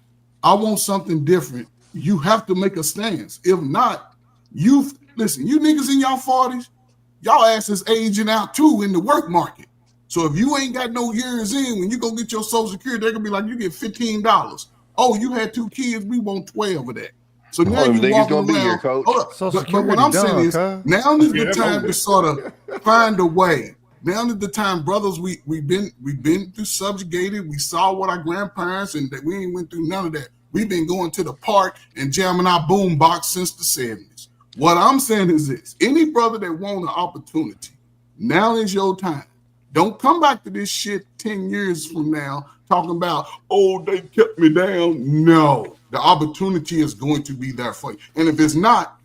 I want something different. You have to make a stance. If not, listen, you niggas in y'all 40s, y'all asses aging out too in the work market. So if you ain't got no years in, when you go get your Social Security, they're gonna be like, you get $15. Oh, you had 2 kids, we want 12 of that. So now Oh, you niggas walking gonna be here, around. Coach. Hold up. Social But what Security I'm saying done, is cuz. now is the Yeah, time over. to sort of find a way. Now is the time, brothers. We've been through subjugated. We saw what our grandparents and that we ain't went through none of that. We've been going to the park and jamming our boom box since the 70s. What I'm saying is this: any brother that want an opportunity, now is your time. Don't come back to this shit 10 years from now talking about, oh, they kept me down. No, the opportunity is going to be there for you. And if it's not,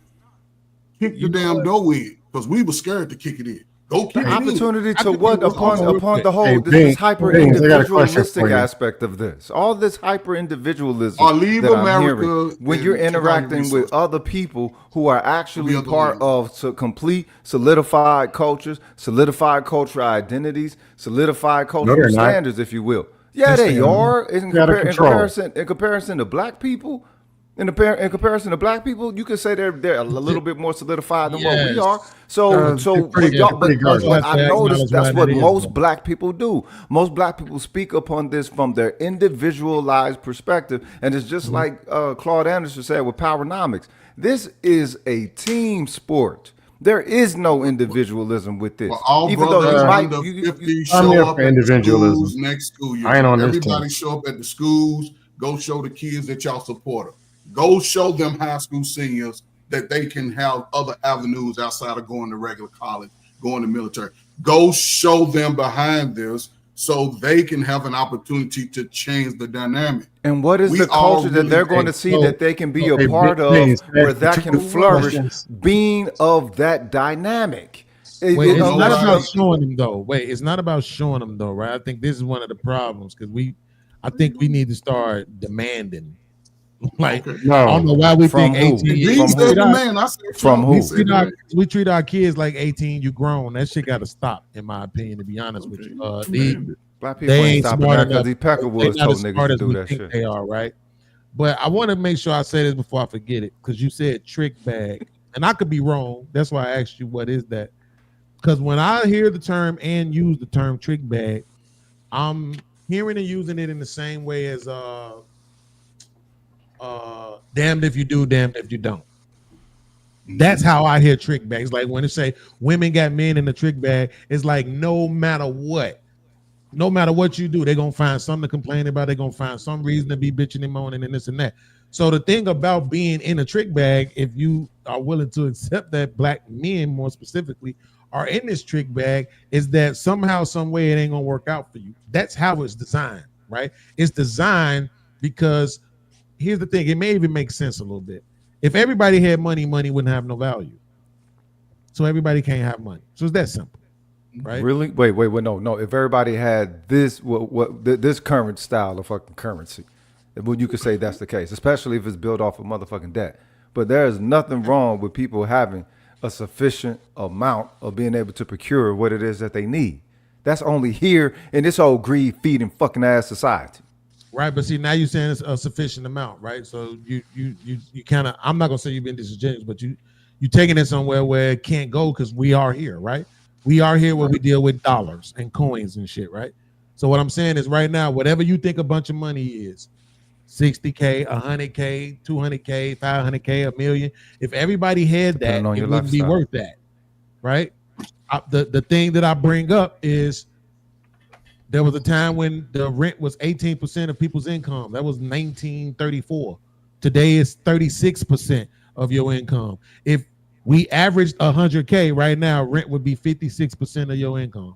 kick the damn door in because we were scared to kick it in. Go kick it in. Opportunity I to think what? it was also- Upon the whole, Hey, this Bing, hyper Bing, I got a question individualistic for you. aspect of this. All this hyper individualism Or leave that I'm America hearing when you're and take all your interacting with resources. other people who are actually We are the part leaders. of complete solidified cultures, solidified cultural identities, solidified cultural they're not. standards, if you will. Yeah, Yes, they they are. are. In, They're out of in control. comparison to black people, in comparison to black people, you could say they're a little bit more solidified than what we Yes. are. So They're but y'all, pretty Also garbage. but have I to noticed acknowledge why that's what that is, most though. black people do. Most black people speak upon this from their individualized perspective, and it's just like Claude Anderson said with Powernomics. This is a team sport. There is no individualism with this. Well, all Even though you brothers might, under 50 I'm show here up for at the individualism. schools next school year. I ain't on this Everybody team. show up at the schools. Go show the kids that y'all support them. Go show them high school seniors that they can have other avenues outside of going to regular college, going to military. Go show them behind this so they can have an opportunity to change the dynamic. and what is We the all culture that really they're going to think see so. that they can be a Hey, part of Beans, where that can two flourish questions. being of that dynamic? Wait, it's not nobody- about showing them though. Wait, it's not about showing them though, right? I think this is one of the problems because I think we need to start demanding. Like, Okay. No. I don't know why we From think who? 18. He From said who? the man. I said From y'all. who? He said the man. We treat our kids like 18, you grown. That shit got to stop, in my opinion. To be honest with you, Black people they ain't ain't stopping smart that because enough. these They're Peckerwoods not told as niggas smart to as do we that think shit. they are, right? But I want to make sure I say this before I forget it because you said trick bag, and I could be wrong. That's why I asked you what is that. Because when I hear the term and use the term trick bag, I'm hearing and using it in the same way as damned if you do, damned if you don't. That's how I hear trick bags. Like when it say women got men in the trick bag, it's like no matter what you do, they're gonna find something to complain about. They're gonna find some reason to be bitching and moaning and this and that. So the thing about being in a trick bag, if you are willing to accept that black men more specifically are in this trick bag, is that somehow, some way it ain't gonna work out for you. That's how it's designed, right? It's designed because here's the thing, it may even make sense a little bit. If everybody had money, money wouldn't have no value. So everybody can't have money. So it's that simple, right? Really? Wait, no. If everybody had this, this current style of fucking currency, well, you could say that's the case, especially if it's built off of motherfucking debt. But there is nothing wrong with people having a sufficient amount of being able to procure what it is that they need. That's only here in this old greed feeding fucking ass society. Right, but see, now you're saying it's a sufficient amount, right? So you kind of, I'm not gonna say you've been disingenuous, but you taking it somewhere where it can't go because we are here, right? We are here where we deal with dollars and coins and shit, right? So what I'm saying is right now, whatever you think a bunch of money is, 60K, 100K, 200K, 500K, a million, if everybody had that, Depending on it your wouldn't be lifestyle. worth that, right? The thing that I bring up is there was a time when the rent was 18% of people's income. That was 1934. Today it's 36% of your income. If we averaged 100K right now, rent would be 56% of your income.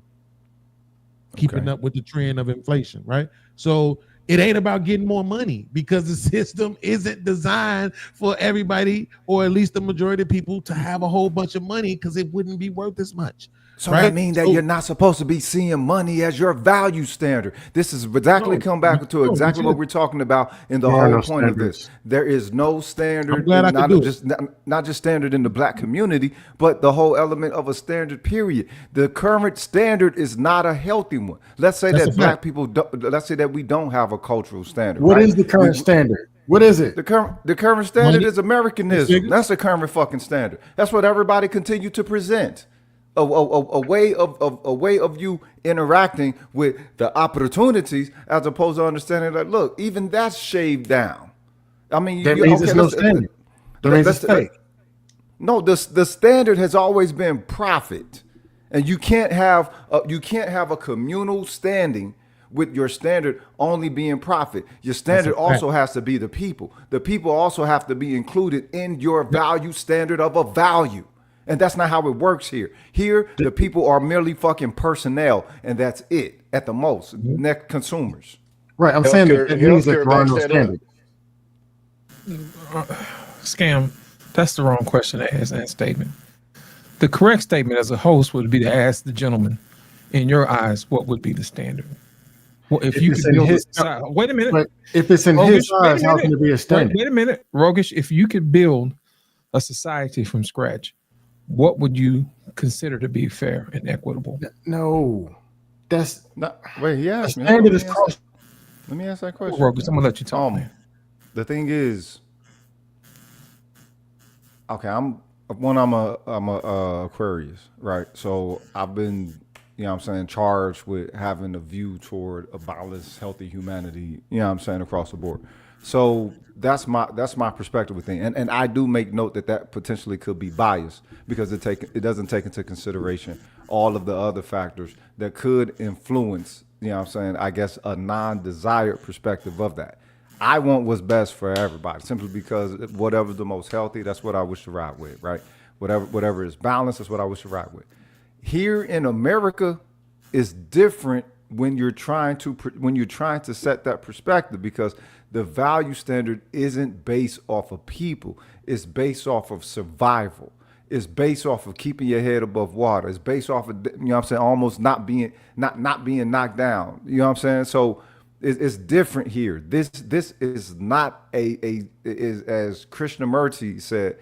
Keeping up with the trend of inflation, right? So it ain't about getting more money because the system isn't designed for everybody, or at least the majority of people, to have a whole bunch of money because it wouldn't be worth as much. So right? that means that you're not supposed to be seeing money as your value standard. This is exactly come back to exactly what we're talking about in the whole point of this. There is no standard, I'm glad I could do it. not just standard in the black community, but the whole element of a standard period. The current standard is not a healthy one. Let's say That's that a black fact. people don't, let's say that we don't have a cultural standard. What right? is the current standard? What is it? The current standard Money. is Americanism. That's the current fucking standard. That's what everybody continue to present. A way of you interacting with the opportunities, as opposed to understanding that, look, even that's shaved down. I mean, That means it's no standard. That means it's fake. No, the standard has always been profit, and you can't have a communal standing with your standard only being profit. Your standard also has to be the people. The people also have to be included in your value standard of a value. And that's not how it works here. Here, the people are merely fucking personnel, and that's it at the most. Next, consumers. Right. I'm saying that it means that healthcare there are backs no that up. standards. Scam, that's the wrong question to ask that statement. The correct statement as a host would be to ask the gentleman, in your eyes, what would be the standard? Well, if you it's could in build his- wait a minute. But if it's in Rogish, his wait a eyes, how minute. can it be a standard? Wait a minute, Rogish. If you could build a society from scratch, what would you consider to be fair and equitable? No, that's No, wait, yeah. the standard is cross. Let me ask that question. Rogus, I'm gonna let you talk, Um, man. the thing is, okay, I'm a Aquarius, right? So I've been, you know what I'm saying, charged with having a view toward a balanced, healthy humanity, you know what I'm saying, across the board. So that's my perspective with things. And I do make note that that potentially could be biased because it doesn't take into consideration all of the other factors that could influence, you know what I'm saying, I guess a non-desired perspective of that. I want what's best for everybody, simply because whatever's the most healthy, that's what I wish to ride with, right? Whatever is balanced, that's what I wish to ride with. Here in America, is different when you're trying to set that perspective because the value standard isn't based off of people; it's based off of survival. It's based off of keeping your head above water. It's based off of, you know what I'm saying, almost not being knocked down. You know what I'm saying? So it's different here. This is not is, as Krishnamurti said,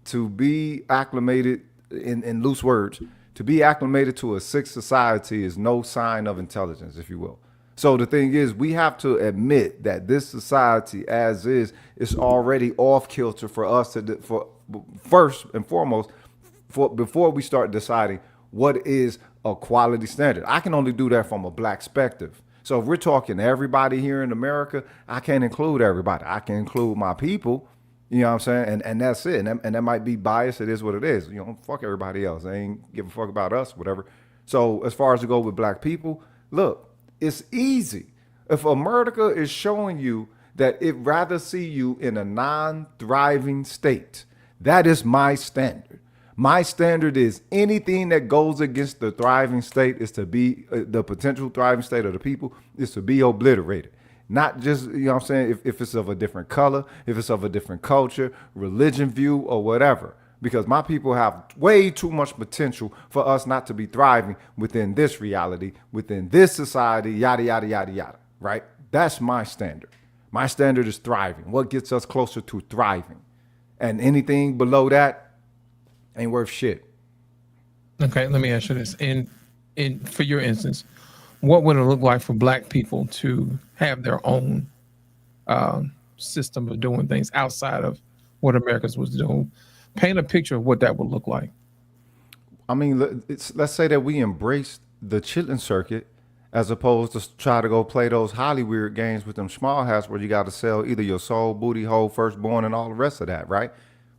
to be acclimated, in loose words, to be acclimated to a sick society is no sign of intelligence, if you will. So the thing is, we have to admit that this society, as is already off kilter for us for first and foremost, before we start deciding what is a quality standard. I can only do that from a black perspective. So if we're talking everybody here in America, I can't include everybody. I can include my people, you know what I'm saying? And that's it. And that might be biased. It is what it is. You know, fuck everybody else. They ain't give a fuck about us, whatever. So as far as to go with black people, look, it's easy. If America is showing you that it rather see you in a non-thriving state, that is my standard. My standard is anything that goes against the thriving state is to be the potential thriving state of the people is to be obliterated. Not just, you know what I'm saying, if it's of a different color, if it's of a different culture, religion view, or whatever. Because my people have way too much potential for us not to be thriving within this reality, within this society, yada, yada, yada, yada, right? That's my standard. My standard is thriving. What gets us closer to thriving? And anything below that ain't worth shit. Okay, let me ask you this. In for your instance, what would it look like for black people to have their own system of doing things outside of what Americans was doing? Paint a picture of what that would look like. I mean, let's say that we embrace the chilling circuit as opposed to try to go play those Hollywood games with them small hats where you got to sell either your soul, booty hole, firstborn, and all the rest of that, right?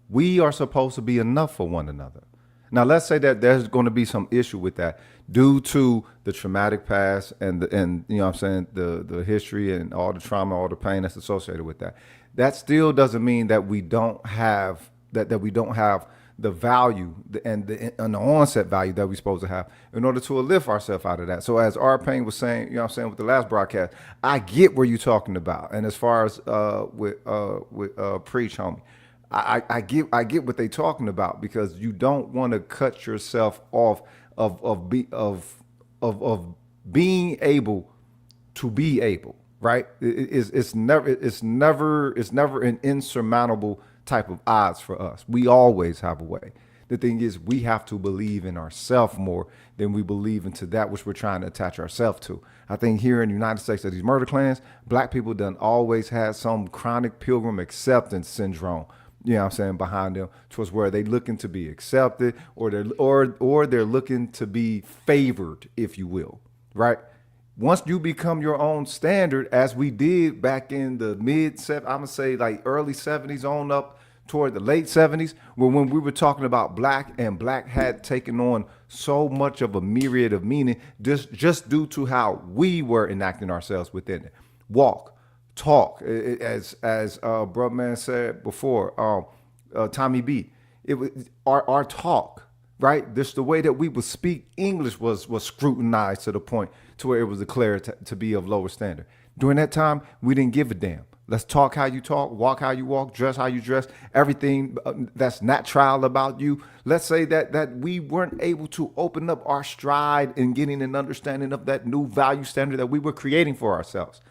We are supposed to be enough for one another. Now, let's say that there's going to be some issue with that due to the traumatic past and you know what I'm saying, the history and all the trauma, all the pain that's associated with that. That still doesn't mean that we don't have that we don't have the value and the onset value that we're supposed to have in order to lift ourselves out of that. So as R. Payne was saying, you know what I'm saying, with the last broadcast, I get where you're talking about. And as far as with Preach, homie, I get what they're talking about, because you don't want to cut yourself off of being able to be able, right? It's never an insurmountable type of odds for us. We always have a way. The thing is, we have to believe in ourselves more than we believe into that which we're trying to attach ourselves to. I think here in the United States, of these murder clans, black people done always had some chronic pilgrim acceptance syndrome, you know what I'm saying, behind them, towards where they looking to be accepted, or they're looking to be favored, if you will, right? Once you become your own standard, as we did back in the I'm gonna say like early 70s on up toward the late 70s, when we were talking about black, and black had taken on so much of a myriad of meaning just due to how we were enacting ourselves within it. Walk, talk, as brother man said before, Tommy B. It was our talk, right? Just the way that we would speak English was scrutinized to the point to where it was declared to be of lower standard. During that time, we didn't give a damn. Let's talk how you talk, walk how you walk, dress how you dress, everything that's natural about you. Let's say that we weren't able to open up our stride in getting an understanding of that new value standard that we were creating for ourselves.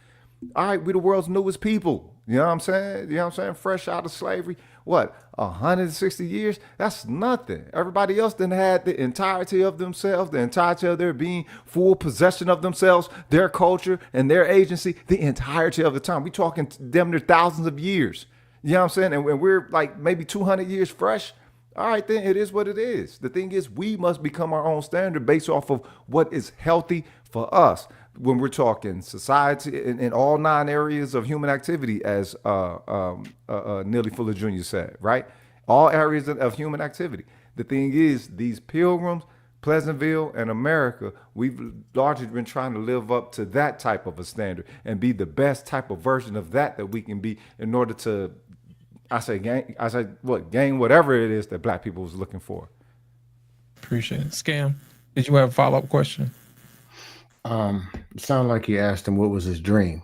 All right, we the world's newest people. You know what I'm saying? You know what I'm saying? Fresh out of slavery. what, 160 years? That's nothing. Everybody else then had the entirety of themselves, the entirety of their being, full possession of themselves, their culture and their agency, the entirety of the time. We talking damn near thousands of years. You know what I'm saying? And we're like maybe 200 years fresh. All right, then it is what it is. The thing is, we must become our own standard based off of what is healthy for us. When we're talking society in all 9 areas of human activity, as Neely Fuller Jr. said, right? All areas of human activity. The thing is, these pilgrims, Pleasantville and America, we've largely been trying to live up to that type of a standard and be the best type of version of that we can be in order to, gain whatever it is that black people was looking for. Appreciate it. Scam, did you have a follow-up question? It sounded like you asked him what was his dream,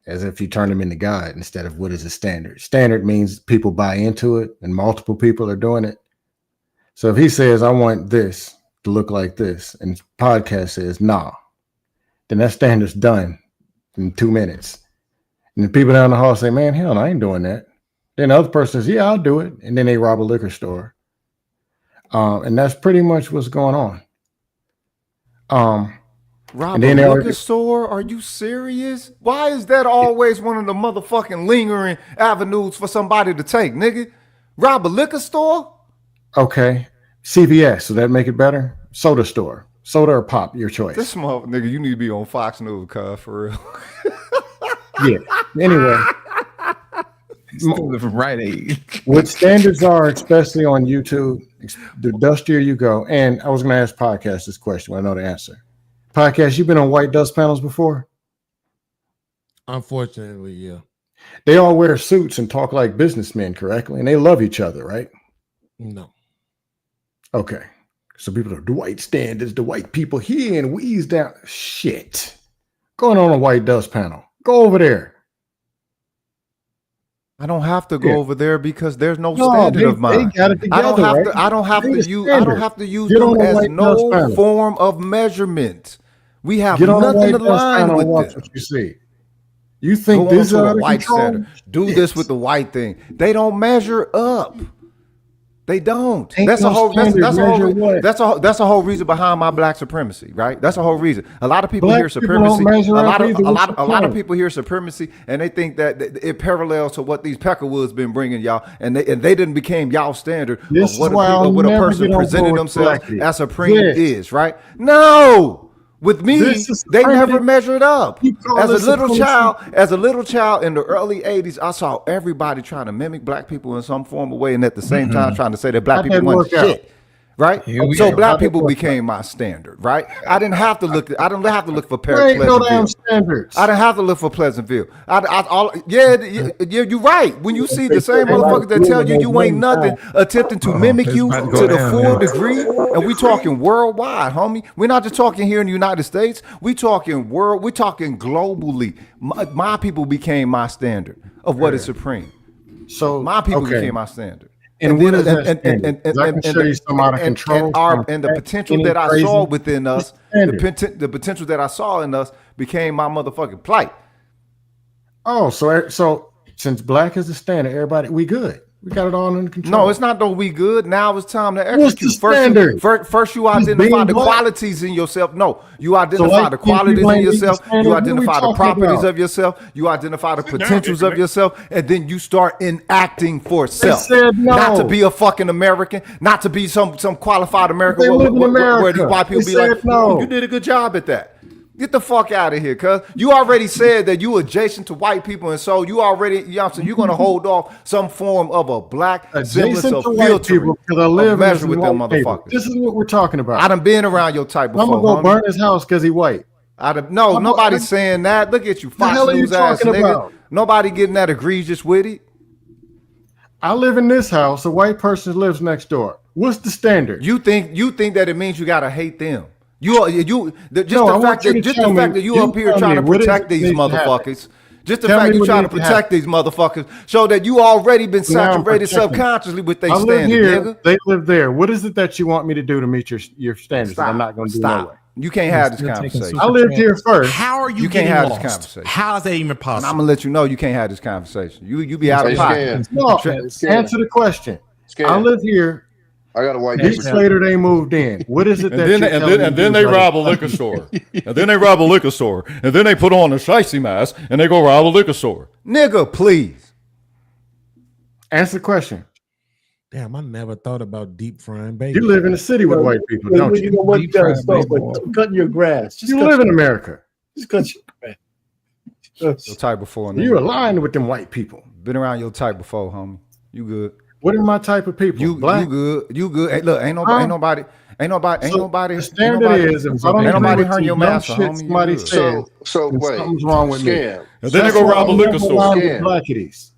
as if you turned him into God instead of what is his standard. Standard means people buy into it and multiple people are doing it. So if he says, I want this to look like this, and podcast says, nah, then that standard's done in 2 minutes. And the people down the hall say, man, hell, I ain't doing that. Then the other person says, yeah, I'll do it. And then they rob a liquor store. And that's pretty much what's going on. Rob a liquor store? Are you serious? Why is that always one of the motherfucking lingering avenues for somebody to take, nigga? Rob a liquor store? Okay. CVS, so that make it better? Soda store. Soda or pop, your choice. This mother nigga, you need to be on Fox News, cuz, for real. Yeah. Anyway. From Rite Aid. What standards are, especially on YouTube, the dustier you go. And I was going to ask Podcast this question. I know the answer. Podcast, you been on white dust panels before? Unfortunately, yeah. They all wear suits and talk like businessmen, correctly? And they love each other, right? No. Okay. So people are the white standards, the white people here and we's down. Shit. Going on a white dust panel. Go over there. I don't have to go over there because there's no standard of mine. They got it together, I don't have to use them as no form of measurement. We have nothing to line with watch what you see. You think this is a white standard? Do this with the white thing. They don't measure up. They don't. That's a whole reason behind my black supremacy, right? That's a whole reason. A lot of people hear supremacy. A lot of people hear supremacy, and they think that it parallels to what these Peckerwoods been bringing y'all, and they didn't became y'all standard of what a person presenting themselves as supreme is, right? No. With me, they never measured up. As a little child in the early 80s, I saw everybody trying to mimic black people in some form of way, and at the same time trying to say that black people weren't shit. Right? So black people became my standard, right? I didn't have to look for Pleasantville. Standards. I didn't have to look for Pleasantville. You're right. When you see the same motherfuckers that tell you ain't nothing attempting to mimic you to the full degree, and we talking worldwide, homie. We're not just talking here in the United States. We talking globally. My people became my standard of what is supreme. So my people became my standard. And the potential that I saw within us, the potential that I saw in us became my motherfucking plight. Oh, so since black is the standard, everybody, we good. We got it all under control. No, it's not though we good. Now it's time to execute. First you identify the qualities in yourself. No, you identify the qualities in yourself. You identify the properties of yourself. You identify the potentials of yourself. And then you start enacting for self. Not to be a fucking American, not to be some qualified American where these white people be like, no, you did a good job at that. Get the fuck out of here, cuz you already said that you adjacent to white people, and so you already, you're going to hold off some form of a black semblance of filtering, measure with them motherfuckers. This is what we're talking about. I done been around your type before. I'm gonna go burn his house because he white. Nobody's saying that. Look at you, Fox News ass nigga. Nobody getting that egregious with it. I live in this house. A white person lives next door. What's the standard? You think that it means you gotta hate them? The fact that you up here trying to protect these motherfuckers, just the fact you trying to protect these motherfuckers, show that you already been saturated subconsciously with their standards. They live there. What is it that you want me to do to meet your standards? I'm not going to do no way. You can't have this conversation. I lived here first. How are you You can't getting have this lost? conversation. How is that even And possible? I'm gonna let you know you can't have this conversation. You be out of Hey, pocket. Scam. No, Scam. answer the question. Scam. I live here. I got a white Weeks neighbor. later, they moved in. What is it And that then, you're and telling then, and me then they these rob a other- liquor store. And then they rob a liquor store. And then they put on a shicey mask and they go rob a liquor store. Nigga, please. Answer the question. Damn, I never thought about deep frying bacon. You live in a city with white people, don't You you? know what? You Deep gotta fried stop bacon. with cutting your grass. Just You cut live in America. Just cut your grass. Your type before. You aligned with them white people. Been around your type before, homie. You good. What are my type of people? You Black. good. You good. Hey, look, ain't Huh? nobody. The standard is if I don't ain't agree nobody with hurting your some dumb master, shit homie. somebody You good. said, So then wait. something's wrong with me. Scam. And then they That's go why rob a I'm liquor never store. aligned with Scam. blackities.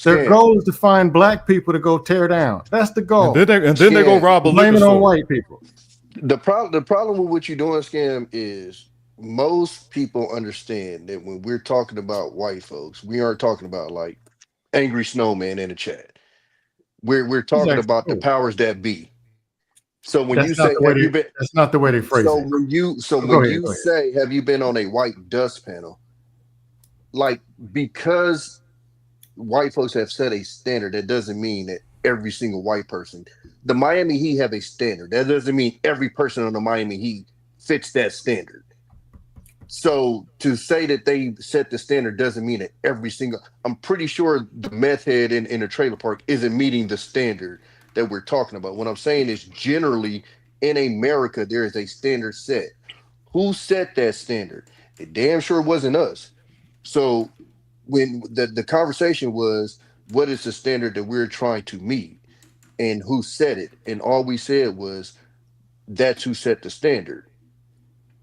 Their Scam. goal is to find black people to go tear down. That's the goal. And then they go Scam. rob a Blame liquor it on store. white people. The problem with what you're doing, Scam, is most people understand that when we're talking about white folks, we aren't talking about like angry snowman in the chat. We're talking actually about the cool. powers that be. So when That's you not say the way have you they. been That's not the way they phrase so it. when you Go when ahead, you go ahead. say have you been on a white dust panel, like because white folks have set a standard, that doesn't mean that every single white person. The Miami Heat have a standard. That doesn't mean every person on the Miami Heat fits that standard. So to say that they set the standard doesn't mean that every single. I'm pretty sure the meth head in a trailer park isn't meeting the standard that we're talking about. What I'm saying is generally in America there is a standard set. Who set that standard? It damn sure wasn't us. So when the conversation was, what is the standard that we're trying to meet, and who set it? And all we said was, that's who set the standard.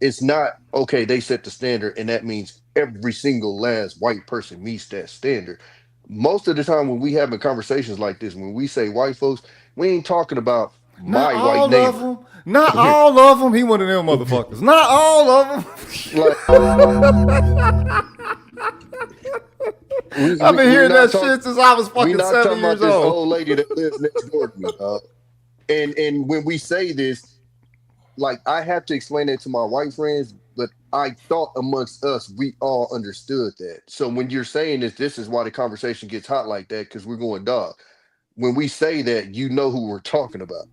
It's not okay. They set the standard, and that means every single last white person meets that standard. Most of the time, when we having conversations like this, when we say white folks, we ain't talking about my Not white all neighbor. of them. Not all of them. He one of them motherfuckers. Not all of them. Like, I've been hearing that shit since I was we fucking not 7 talking about years this old. old lady that lives next door to me, dog. And when we say this, like I have to explain that to my white friends, but I thought amongst us we all understood that. So when you're saying this is why the conversation gets hot like that, because we're going, dog. When we say that, you know who we're talking about.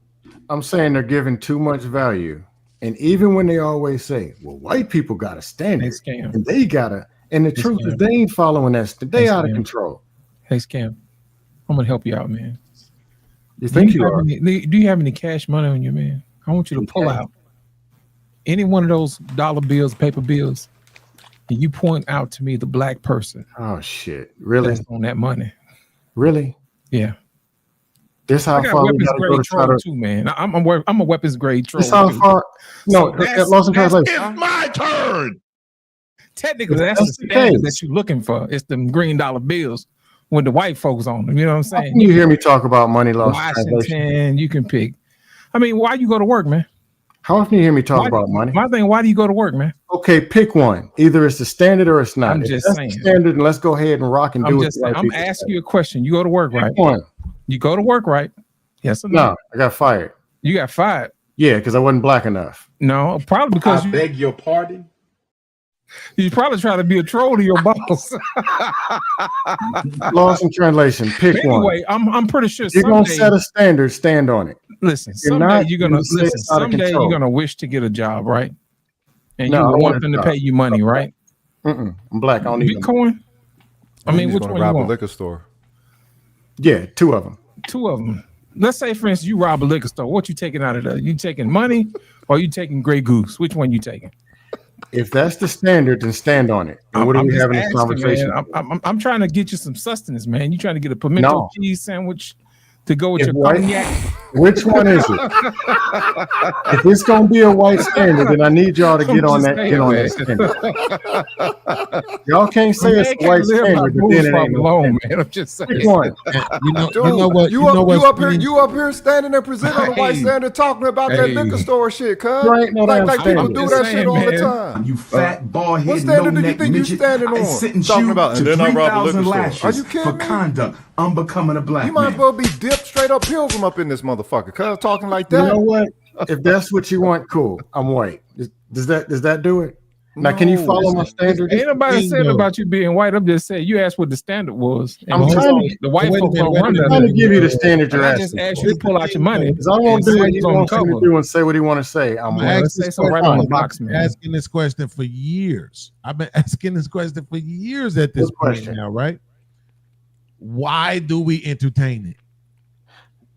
I'm saying they're giving too much value. And even when they always say, well, white people got a standard Hey, Scam. and they gotta, and the Hey, truth is Scam. they ain't following that. They Hey, out of Scam. control. Hey, Scam, I'm gonna help you out, man. You think you are? Do you have any cash money on you, man? I want you to pull out any one of those dollar bills, paper bills, and you point out to me the black person Oh shit. Really? that's on that money. Really? Yeah. This I how got far we weapons gotta go grade to try troll to too, man. I'm a weapons grade troll. this how too. far no So that's- lost in translation. It's my turn. Technically, that's That's the the standard case. that you're looking for. It's them green dollar bills with the white folks on them. You know what I'm How saying? can you hear me talk about money lost in translation? Washington, you can pick. I mean, why you go to work, man? How often you hear me talk Why- about money? My thing, why do you go to work, man? Okay, pick one. Either it's the standard or it's not. I'm If just that's saying. the standard, and let's go ahead and rock and do I'm it. just saying, I'm asking you a question. You go to work, right? Pick one. You go to work, right? Yes or no? No, I got fired. You got fired. Yeah, because I wasn't black enough. No, probably because I beg your pardon. you probably try to be a troll to your boss. Lost in translation. Pick one. Anyway, I'm pretty sure You're gonna someday. set a standard. Stand on it. Listen, you're someday not, you're gonna you say listen. it's out of Someday control. you're gonna wish to get a job, right? And No, I you don't want want a them to job. pay you money, right? I'm black. I don't need them. Bitcoin. I mean, He's which gonna one you rob a want? liquor store. Yeah, two of them. Two of them. Let's say, for instance, you rob a liquor store. What you taking out of that? You taking money or you taking Grey Goose? Which one you taking? If that's the standard, then stand on it. And what are I'm we just having this asking, conversation? man. I'm trying to get you some sustenance, man. You trying to get a pimento No. cheese sandwich to go with If your white- cognac? Which one is it? If it's gonna be a white standard, then I need y'all to get on that. Get on that standard. Y'all can't say it's a white standard, but then it ain't no alone, standard. man. I'm just saying. Pick one. You know, Dude, you know what? You up what's you up here standing there presenting on the white Hey. standard talking about that Hey. liquor store shit, cuz. You ain't no damn Like people standard. do I'm that just shit saying, all the man. time. You fat, bald What head, standard no do you neck think you midget. standing I on? sentence Talking you about, to and then I rob a 3,000 liquor store. lashes Are you kidding for me? conduct unbecoming a black You might as man. well be dipped straight up pilgrim up in this motherfucker, cuz talking like You know that. what? If that's what you want, cool. I'm white. Just Does that do it? Now, can you No, follow my standard? Ain't nobody thing, said though. about you being white. I'm just saying you asked what the standard was. And I'm just trying like to- the white wait a folks minute, don't wait a run minute. that. I'm trying to give you the standard And you're I just asking. asked you to pull out your money. Because I won't and do say what you you gonna want him to cover. do and say what he want to say. I'm I'm Well, let's asking say this something right question. on the fine. box, I've been man. asking this question for years. I've been asking this question for years at this Good point question. now, right? Why do we entertain it?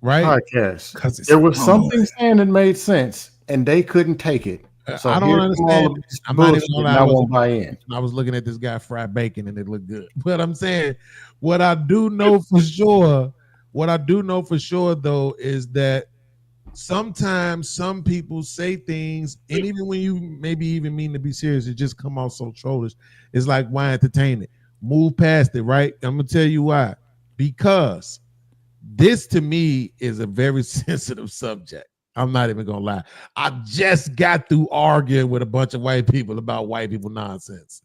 Right? podcast. Because it's There was fun. something saying that made sense, and they couldn't take it. So I don't here come all understand. of this I'm not even bullshit, gonna and lie. I won't buy in. I was looking at this guy fry bacon and it looked good. But I'm saying what I do know for sure, though, is that sometimes some people say things, and even when you maybe even mean to be serious, it just come out so trollish. It's like, why entertain it? Move past it, right? I'm gonna tell you why. Because this to me is a very sensitive subject. I'm not even gonna lie. I just got through arguing with a bunch of white people about white people nonsense,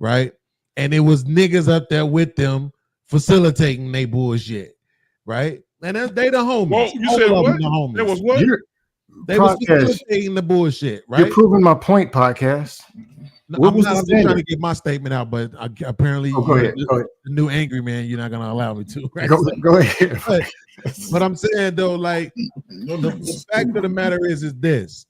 right? And it was niggas up there with them facilitating they bullshit, right? And they the homies. Whoa, you All said of them what? the homies. There was what? You're, They was podcast. facilitating the bullshit, You're right? proving my point, podcast. No, What I'm was not. the I'm just trying standard? to get my statement out, but apparently, Oh, go you're ahead. Go ahead. the new angry man. You're not gonna allow me to, right? Go ahead. But I'm saying though, like the fact of the matter is this: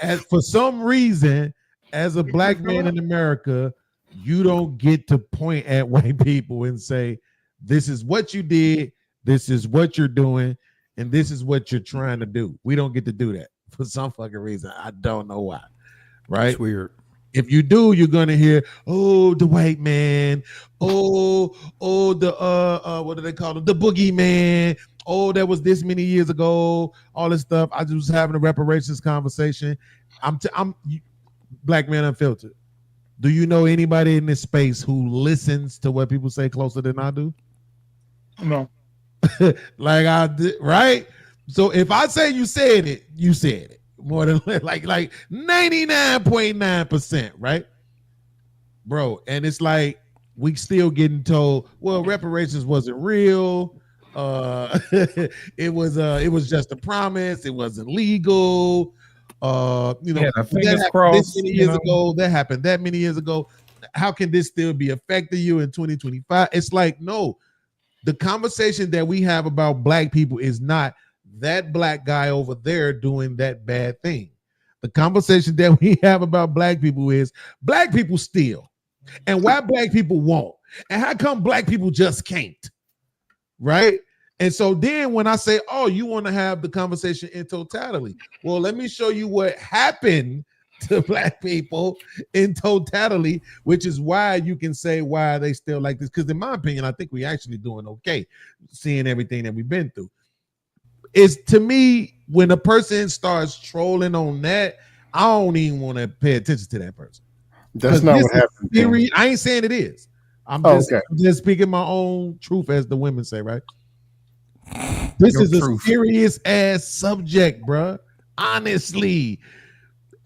as for some reason, as a black man in America, you don't get to point at white people and say, "This is what you did. This is what you're doing, and this is what you're trying to do." We don't get to do that for some fucking reason. I don't know why. Right? It's weird. If you do, you're gonna hear, "Oh, the white man, the what do they call it? The boogeyman. Oh, that was this many years ago." All this stuff. I just was having a reparations conversation. I'm Black Man Unfiltered. Do you know anybody in this space who listens to what people say closer than I do? No. Like I did, right? So if I say you said it, you said it. More than like 99.9%, right? Bro, and it's like we still getting told, well, reparations wasn't real. It was just a promise, it wasn't legal. Fingers that crossed, this many years ago, that happened that many years ago. How can this still be affecting you in 2025? It's like, no, the conversation that we have about black people is not that black guy over there doing that bad thing. The conversation that we have about black people is black people steal, and why black people won't, and how come black people just can't, right? And so then when I say, oh, you want to have the conversation in totality, well, let me show you what happened to black people in totality, which is why you can say why they still like this. Because in my opinion, I think we actually doing okay, seeing everything that we've been through. Is to me, when a person starts trolling on that, I don't even want to pay attention to that person. That's not what happened. I ain't saying it is. I'm just speaking my own truth, as the women say, right? This is a serious ass subject, bro. Honestly,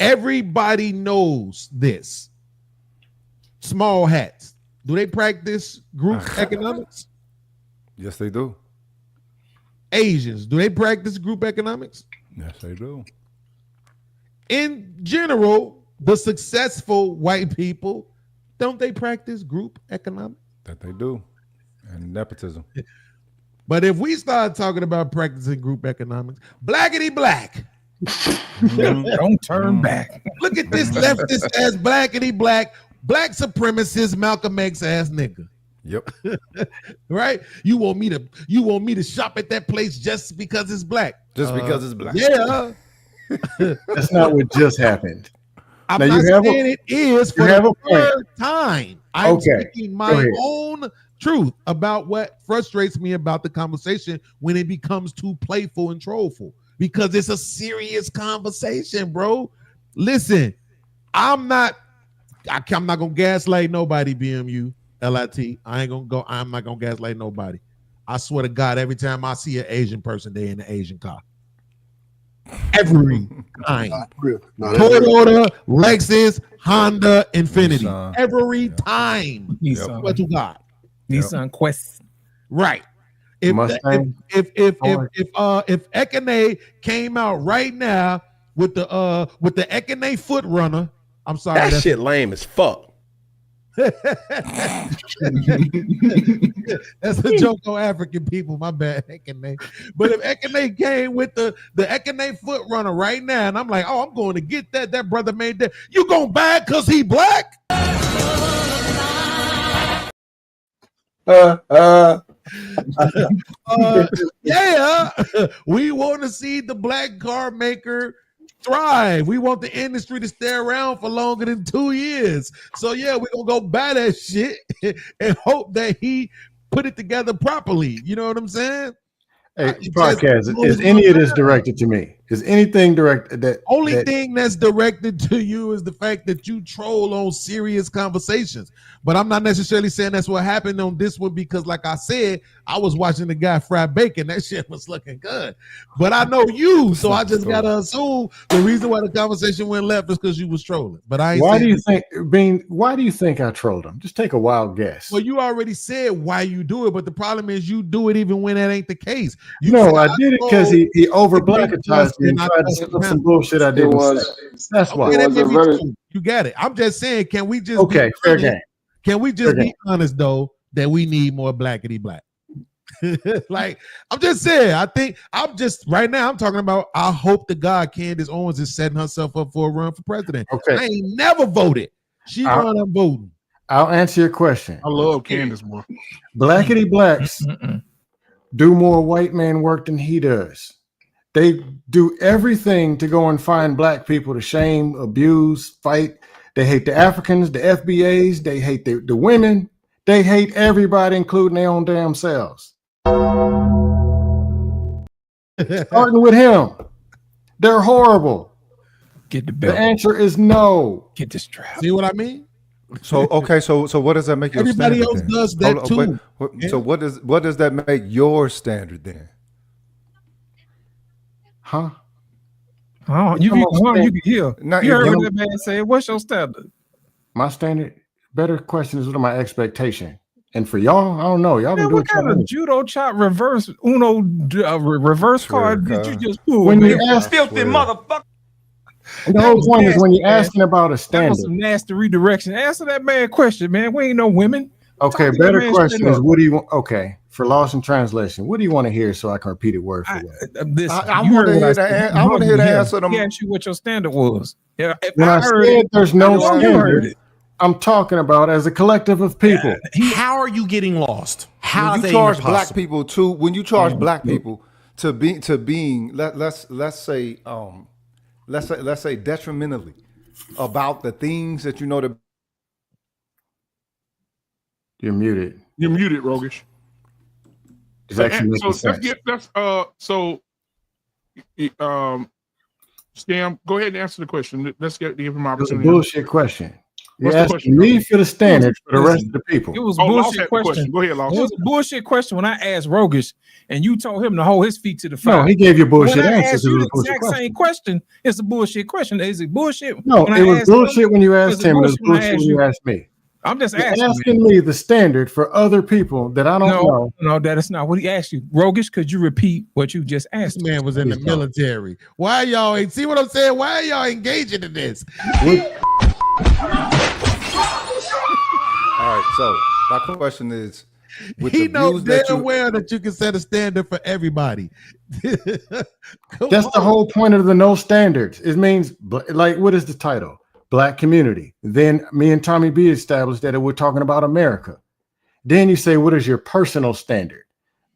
everybody knows this. Small hats. Do they practice group economics? Yes, they do. Asians, do they practice group economics? Yes, they do. In general, the successful white people, don't they practice group economics? That they do. And nepotism. But if we start talking about practicing group economics, blackity black. Don't turn back. Look at this leftist ass blackity black supremacist Malcolm X ass nigga. Yep. Right? You want me to shop at that place just because it's black? Just because it's black. Yeah. That's not what just happened. I'm now not you have saying it is for the third time. I'm speaking my own truth about what frustrates me about the conversation when it becomes too playful and trollful, because it's a serious conversation, bro. Listen, I'm not gonna gaslight nobody, BMU, LIT. I'm not gonna gaslight nobody. I swear to God, every time I see an Asian person, they in an Asian car. Every time. Toyota, Lexus, Honda, Infinity. Nissan. Every time. Nissan. Swear to God. Nissan Quest. Right. If Mustang. Ekane came out right now with the Ekene foot runner. I'm sorry, That that's shit lame as fuck. That's a joke on African people. My bad, Ekene. But if Ekene came with the Ekene foot runner right now, and I'm like, oh, I'm going to get that. That brother made that. You gonna buy it because he black? Yeah, we want to see the black car maker thrive. We want the industry to stay around for longer than 2 years. So yeah, we're gonna go buy that shit and hope that he put it together properly. You know what I'm saying? Hey, podcast, is any of this directed to me? Is anything directed that only thing that's directed to you is the fact that you troll on serious conversations. But I'm not necessarily saying that's what happened on this one, because like I said, I was watching the guy fry bacon. That shit was looking good. But I know you, so I just gotta assume the reason why the conversation went left is because you was trolling. But I ain't why do you think, Bean, why do you think I trolled him? Just take a wild guess. Well, you already said why you do it, but the problem is you do it even when that ain't the case. You no, I did it because he over blackatized me and tried to set up some bullshit I didn't say. That's why. You got it. I'm just saying, can we just okay, fair game. Can we just be honest though that we need more blackity black? Like, I'm just saying, I think I'm just right now I'm talking about I hope to God Candace Owens is setting herself up for a run for president. Okay. I ain't never voted. She run up voting. I'll answer your question. I love Candace more. Blackity blacks do more white man work than he does. They do everything to go and find black people to shame, abuse, fight. They hate the Africans, the FBAs. They hate the women. They hate everybody, including their own damn selves. Starting with him. They're horrible. Get the bill. The answer is no. Get this strap. See what I mean? So okay, so what does that make your Everybody standard else then? does that too. So what does that make your standard then? Huh? Oh, you can hear. Not You heard even- what that man said. What's your standard? My standard, better question is what are my expectation? And for y'all, I don't know. Y'all can Man, do what it. kind of judo chop reverse reverse card did you just pull? When man? you ask, filthy motherfucker. the whole point is when you're asking about a That standard. was some nasty redirection. Answer that man a question, man. We ain't no women. Okay, Talk to that better man question straight is up. what do you want? Okay, for lost in translation, what do you want to hear so I can repeat it word for word? Listen, I you want to heard what hear said. I want to hear the Yeah. answer to He them. asked you what your standard was. Yeah, if When I heard said it, there's no you heard standard, it. I'm talking about as a collective of people. How are you getting lost? How When are they you charge impossible? black people to black people to being let's say detrimentally about the things that you know that You're muted. You're muted, Rogish. It's actually making sense. Scam, go ahead and answer the question. Let's give him an It's a opportunity. bullshit question. You're What's the asking question, me Rogish? for the standards for the rest of the people. It was a Oh, Lost bullshit had the question. question. Go ahead, Lost. It was a bullshit question when I asked Rogish, and you told him to hold his feet to the fire. No, he gave you a bullshit when I answer. asked It you was the a bullshit exact question. same question, it's a bullshit question. Is it bullshit? No, when it I was asked him? bullshit when you asked Is it him. It was bullshit when I bullshit when asked you you? asked me. I'm just You're asking. asking me the standard for other people that I don't know. No, that is not what he asked you. Rogish, could you repeat what you just asked? This man was in the military. Why y'all ain't see what I'm saying? Why are y'all engaging in this? All right, so my question is, with He the knows views that damn you well that you can set a standard for everybody. That's the whole point of the no standards. It means, like, what is the title? Black community. Then me and Tommy B established that we're talking about America. Then you say, what is your personal standard?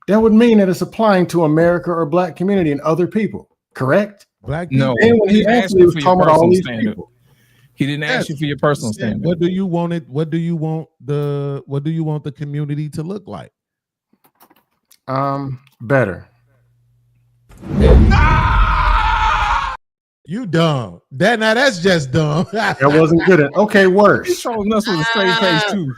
That would mean that it's applying to America or black community and other people, correct? Black people. No, And when he didn't ask actually you was for your talking about all personal these standard. people. He didn't ask you for your personal standard. What do you want it? What do you want the community to look like? Better. You dumb. That's just dumb. That wasn't good. Okay, worse. He's trolling us with a straight face too.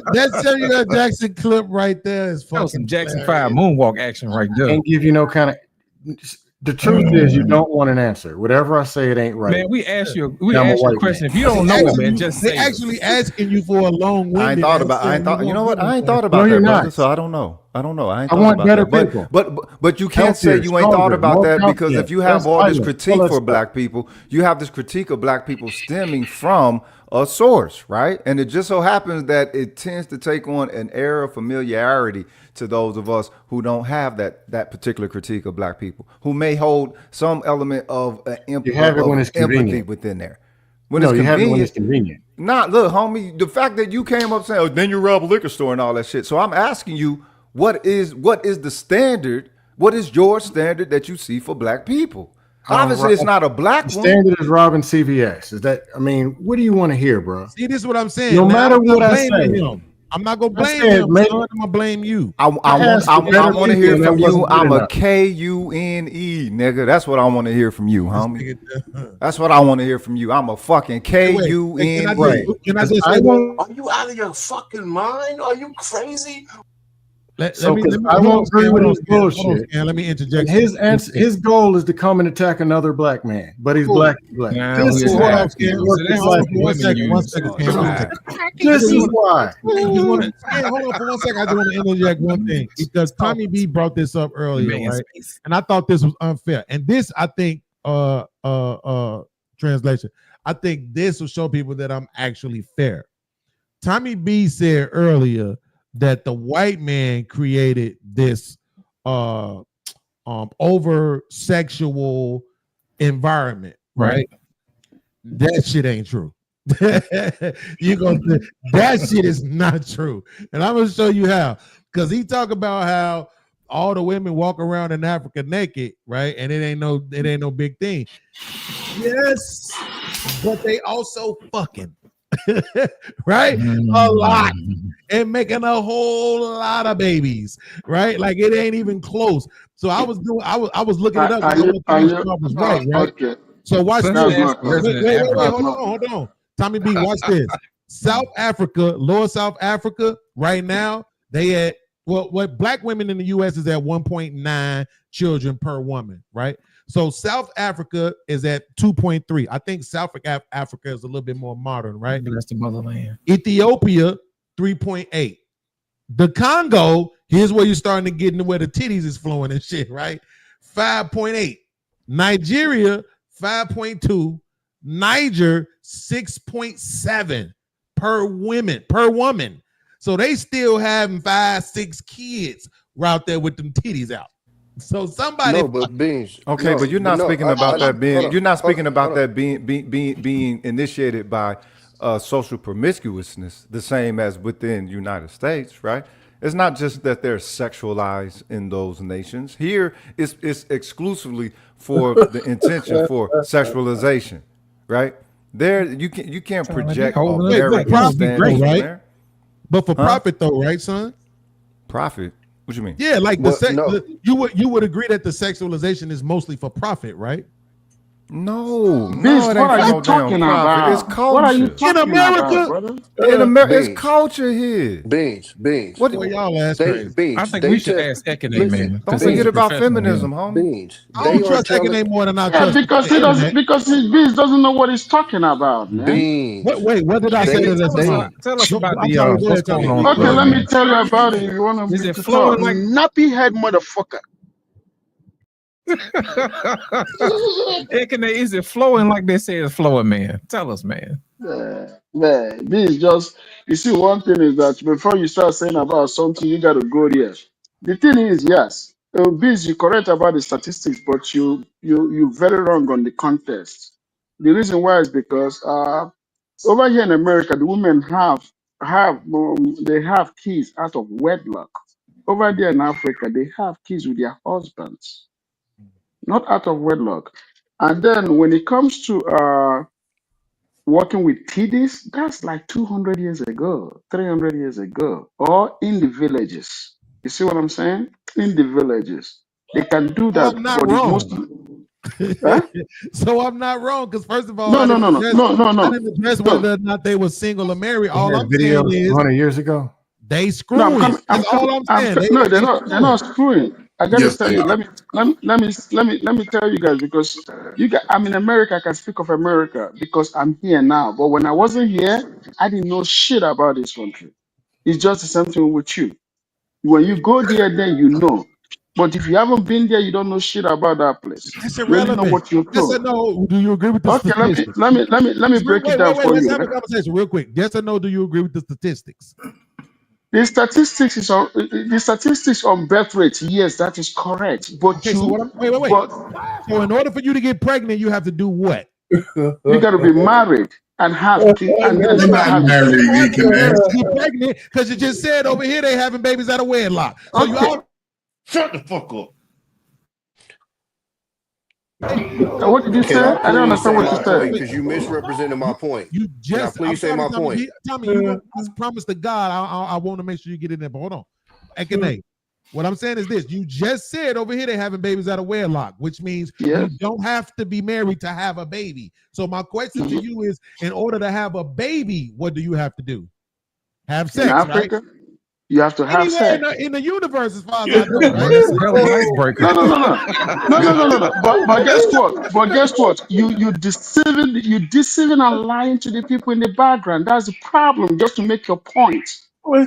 that Samuel Jackson clip right there is fucking That was some Jackson 5 moonwalk action right there. Can't give you no kind of. The truth is, you don't want an answer. Whatever I say, it ain't right. Man, we asked you a white question. man. If you don't know it, man, just say they it. asking you for a long. I ain't thought about. You know what? I ain't thought about No, that, you're brother, not. so I don't know. I don't know. I ain't I thought want about better that. people. But you can't say Healthier, you ain't thought stronger, about more that, because confident, if you have less all this violent, all critique that for stuff. black people, you have this critique of black people stemming from a source, right? And it just so happens that it tends to take on an air of familiarity to those of us who don't have that particular critique of black people, who may hold some element of You have it when it's empathy convenient. within there. When No, it's you have it when convenient. it's convenient. Nah, look, homie, the fact that you came up saying, "Oh, then you rob a liquor store" and all that shit. So I'm asking you, what is the standard? What is your standard that you see for black people? Obviously, it's not a black The one. standard is robbing CVS. Is that? I mean, what do you want to hear, bro? See, this is what I'm saying. No Now, matter I'm not what I blaming say, him. I'm not gonna I blame said, him, man, son. I'm gonna blame you. I asked for better want to people, hear and that from you. wasn't good I'm a enough. KUNE, nigga. That's what I want to hear from you, homie. That's what I want to hear from you. I'm a fucking KUNE. Can I Right. just say I won't. Are you out of your fucking mind? Are you crazy? let So, me because I hold on, won't agree Stan, with hold on, his Stan, hold on, bullshit. Stan. Let me interject. And his answer, his goal is to come and attack another black man, but he's black. Now This we is Hold why. on, Stan. So that's Hold on what for one women second. One use. second, Oh, Stan. One God. second. This is why. I just want to Stan, hold on for one second. I just want to interject one thing because Tommy B brought this up earlier, Man, right? space. And I thought this was unfair. And this, I think, translation. I think this will show people that I'm actually fair. Tommy B said earlier that the white man created this over sexual environment, right? That shit ain't true. You gonna that shit is not true, and I'm gonna show you how. Because he talk about how all the women walk around in Africa naked, right? And it ain't no big thing. Yes, but they also fucking. Right? A lot and making a whole lot of babies, right? Like it ain't even close. So I was looking it up. Was right? Okay. So watch Let's this. ask President Wait, Africa. hold on. Tommy B, watch this. South Africa, Lower South Africa, right now, they at what black women in the US is at 1.9 children per woman, right? So South Africa is at 2.3. I think South Africa is a little bit more modern, right? Bless the motherland. Ethiopia, 3.8. The Congo, here's where you're starting to get into where the titties is flowing and shit, right? 5.8. Nigeria, 5.2. Niger, 6.7 per woman. So they still having 5-6 kids out there with them titties out. So somebody No, but Beans. Okay, no, but you're not no, speaking I- about I- that being. hold on, You're not hold speaking on, about hold on. that being initiated by social promiscuousness, the same as within United States, right? It's not just that they're sexualized in those nations. Here, it's exclusively for the intention for sexualization, right? There, you can't project holding us back. American Profit, standards right? from there. But for Huh? profit though, right, son? Profit. What you mean? Yeah, like Well, no. you would agree that the sexualization is mostly for profit, right? No, Beast, it what ain't are for you no damn talking profit. It's about? What are you culture. In talking America, about, brother? In America, it's Beans. culture here. Beans. What? boy, y'all ass They crazy. Beans. I think they we should tell, ask Ekene, listen, man. Don't 'cause he's forget a about professional here. feminism, homie. Beans. I They don't are trust telling Ekene more than I Yeah, trust because the he doesn't. internet. Because Beast doesn't know what he's talking about, man. Beans. Wait, what did I say They that Tell doesn't us, they know? tell us about I'm the sorry, go what's ahead, going Tommy. on with Okay, Floyd, let me man. tell you about it. If you want Is me it to flowing talk. like Nappy head motherfucker. Ekene, is it flowing like they say it's flowing, man? Tell us, man. Man, this is just. You see, one thing is that before you start saying about something, you got to go there. The thing is, yes, Biz, you're correct about the statistics, but you very wrong on the context. The reason why is because over here in America, the women they have kids out of wedlock. Over there in Africa, they have kids with their husbands, not out of wedlock. And then when it comes to working with TDs, that's like 200 years ago, 300 years ago, or in the villages. You see what I'm saying? In the villages. They can do So that, I'm not but it's most. wrong. Huh? So I'm not wrong because first of all, No, I no, didn't no, no, address, no, no, I no, didn't address no. whether or not they were single or married. They All had I'm videos saying is 200 years ago. they No, I'm screwing. coming. I'm That's all coming. I'm saying. No, They they're screwing. not screwing. I gotta Yes, tell they you. are. Let me tell you guys because you guys. I'm in America. I can speak of America because I'm here now. But when I wasn't here, I didn't know shit about this country. It's just the same thing with you. When you go there, then you know. But if you haven't been there, you don't know shit about that place. It's You only know irrelevant. what you're Yes or told. no? Do you agree with the Okay, statistics? let me break it down Wait. for Let's you. have a Right? conversation real quick. Yes or no? Do you agree with the statistics? The statistics on birth rate. Yes, that is correct. But Okay, so what? Wait. but So in order for you to get pregnant, you have to do what? you got to be married and have kids, and then You're start not having married, sex. You have you can ask. to be pregnant because you just said over here they having babies out of wedlock. So you Okay. all Shut the fuck up. What did you Can say? I I don't please understand say what you my said. point? Because you misrepresented my point. You Can I just, please say my point? Tommy, you know, I promise to God, I want to make sure you get in there. But hold on, Ekene, what I'm saying is this: you just said over here they having babies out of wedlock, which means Yes. you don't have to be married to have a baby. So my question to you is: in order to have a baby, what do you have to do? Have In sex, right? Africa, you have to have Anywhere sex. in the universe, as far as I know, Well, right? that's a hell of an icebreaker. No. But guess what? You deceiving and lying to the people in the background. That's the problem. Just to make your point,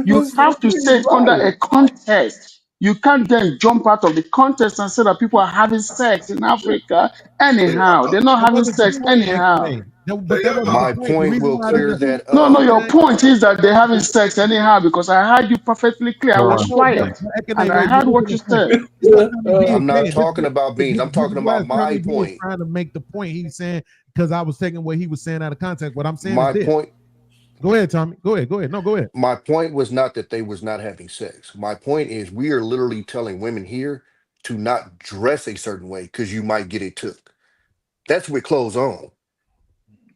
you have to say it under a context. You can't then jump out of the context and say that people are having sex in Africa anyhow. They're not That having wasn't the sex point, anyhow. Ekene. But that wasn't the My point. The point reason will why I clear didn't. that No, up. your Ekene, point is that they're having sex anyhow because I heard you perfectly clear. I was no, but quiet and Ekene, I wait, you're heard what missing you the point. said. It's what Tommy B is I'm not saying. talking about beans. I'm This talking is why about my Tommy B is point. trying to make the point. He's saying because I was taking what he was saying out of context. What I'm saying is My this. point. Go ahead, Tommy. Go ahead. No, go ahead. My point was not that they was not having sex. My point is we are literally telling women here to not dress a certain way because you might get it took. That's with clothes on.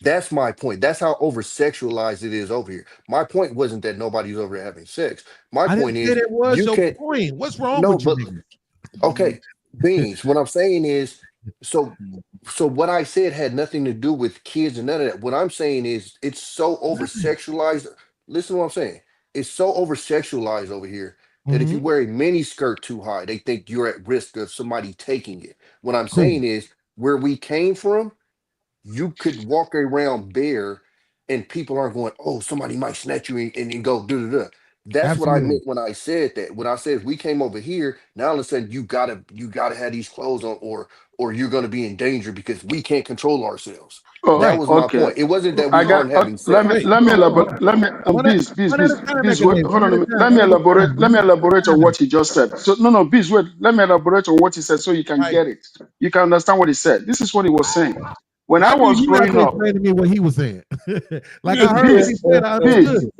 That's my point. That's how over sexualized it is over here. My point wasn't that nobody's over here having sex. My I point didn't say is that was you your can't. point. What's wrong No, with you, but nigga? okay, beans. What I'm saying is, so what I said had nothing to do with kids and none of that. What I'm saying is it's so over sexualized. Listen to what I'm saying. It's so over sexualized over here that if you Mm-hmm. wear a mini skirt too high, they think you're at risk of somebody taking it. What I'm Cool. saying is where we came from, you could walk around bare and people aren't going, oh, somebody might snatch you and go da da da. That's what I Absolutely. meant when I said that. When I said we came over here, now all of a sudden you gotta have these clothes on, or you're gonna be in danger because we can't control ourselves. That Oh, Right. was my okay. point. It wasn't that I we got. aren't having Wait, sex. Let me hold on. elaborate. Let me. One at, one at a time, Ekene. Hold One on at a a minute. time. One at a time. Let me elaborate on Time. what he just said. So no, Biz, wait. Let me elaborate on what he said so you can Right. get it. You can understand what he said. This is what he was saying. When I That means was you have growing to up, explain to me what he was saying. Like I heard what he Biz, said, I understood it.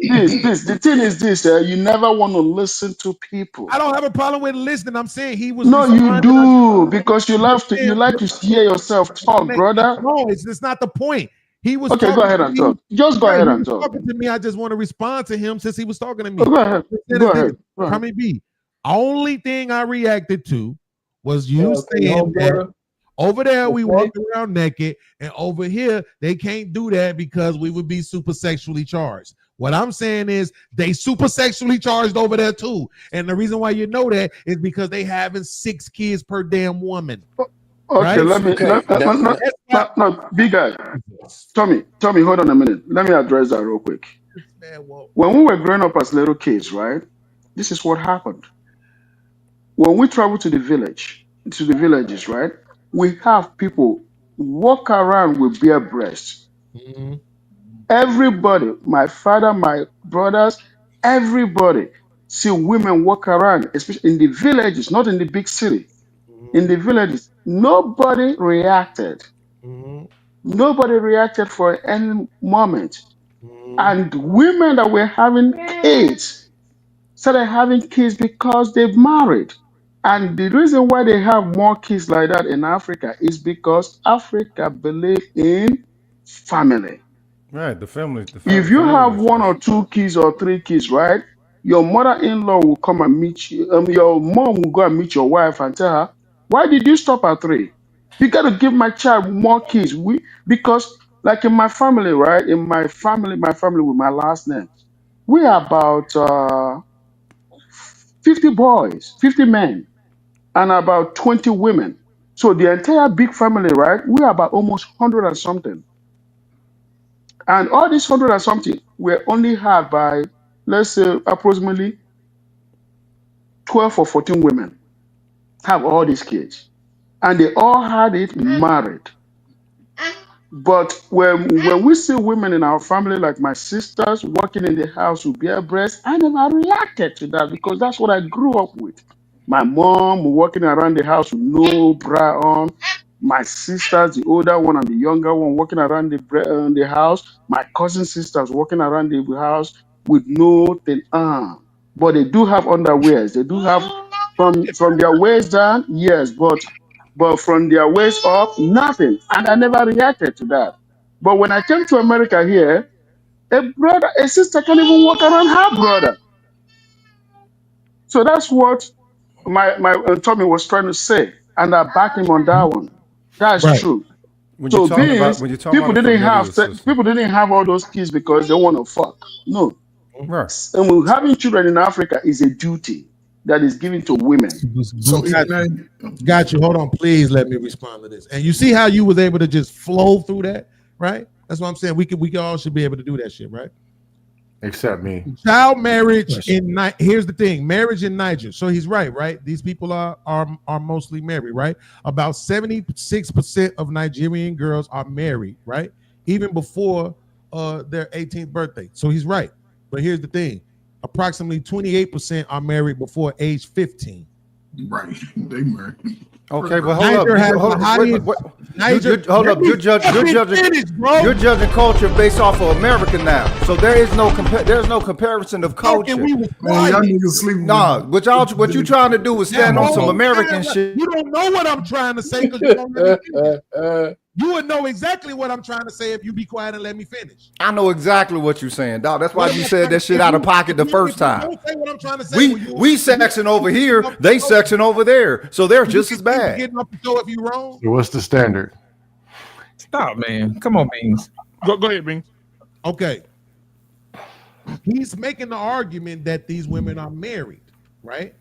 The thing is this: you never want to listen to people. I don't have a problem with listening. I'm saying he was No, you responding. do because you I'm love to. saying, You like to hear yourself talk, brother. no, it's not the point. He was Okay, go talking ahead to and me. talk. Just go Right, ahead he and was talk. talking to me. I just want to respond to him since he was talking to Oh, me. go ahead. Then Go is this ahead. Go ahead. Tommy B? Only thing I reacted to was you saying that over there we walk around naked, and over here they can't do that because we would be super sexually charged. What I'm saying is they super sexually charged over there too. And the reason why you know that is because they having 6 kids per damn woman. Okay, Right? let me. Okay, now That's why No, big guy. Tommy, hold on a minute. Let me address that real quick. this man won't. When we were growing up as little kids, right? This is what happened. When we travel to the villages, right? We have people walk around with bare breasts. Mhm. Everybody, my father, my brothers, everybody, see women walk around, especially in the villages, not in the big city. In the villages, nobody reacted. Mhm. Nobody reacted for any moment. Mhm. And women that were having kids started having kids because they've married. And the reason why they have more kids like that in Africa is because Africa believe in family. Right, If the you have familiar one or structure. two kids or three kids, right? Your mother-in-law will come and meet you. Your mom will go and meet your wife and tell her, "Why did you stop at three? You got to give my child more kids." Because like in my family, right? In my family with my last name, we are about 50 boys, 50 men, and about 20 women. So the entire big family, right? We are about almost 100 and something. And all these 100 and something were only had by, let's say, approximately 12 or 14 women have all these kids, and they all had it married. But when we see women in our family, like my sisters, working in the house with bare breasts, I never reacted to that because that's what I grew up with. My mom walking around the house with no bra on. My sisters, the older one and the younger one, walking around the house. My cousin sisters walking around the house with no thing on. But they do have underwears. They do have from their waist down, yes, but from their waist up, nothing. And I never reacted to that. But when I came to America here, a sister can't even walk around her brother. So that's what my Tommy was trying to say, and I back him on that one. That's Right. true. When you're So talking about beings, people a didn't have familial system, people didn't have all those kids because they want to fuck. No, right? and having children in Africa is a duty that is given to women. So Got you. Hold on, please let me respond to this. And you see how you was able to just flow through that, right? That's what I'm saying. We all should be able to do that shit, right? Except me. Child marriage here's the thing: marriage in Niger. So he's right? These people are mostly married, right? About 76% of Nigerian girls are married, right? Even before their 18th birthday. So he's right. But here's the thing: approximately 28% are married before age 15. Right, they married. Okay, but hold up. You're judging culture based off of America now. So there's no comparison of culture. Y'all niggas sleep. Nah, what you trying to do is stand on some American shit. You don't know what I'm trying to say because you don't know. You would know exactly what I'm trying to say if you be quiet and let me finish. I know exactly what you're saying, dog. That's why you said that shit out of pocket the first time. Don't say what I'm trying to say. We sexing over here, they sexing over there, so they're just as bad. Getting up the show if you wrong. So what's the standard? Stop, man. Come on, Beans. Go ahead, Beans. Okay. He's making the argument that these women are married, right?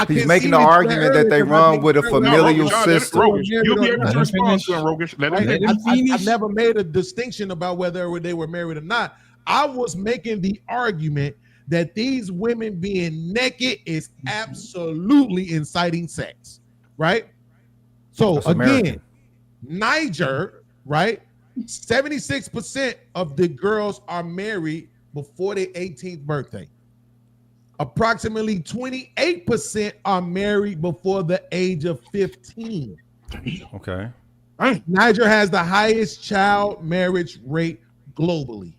He's making the argument that they run with a familial system. You'll be able to respond to him, Rogish. I never made a distinction about whether they were married or not. I was making the argument that these women being naked is absolutely inciting sex, right? So That's again, American. Niger, right? 76% of the girls are married before their 18th birthday. Approximately 28% are married before the age of 15. Okay. Niger has the highest child marriage rate globally.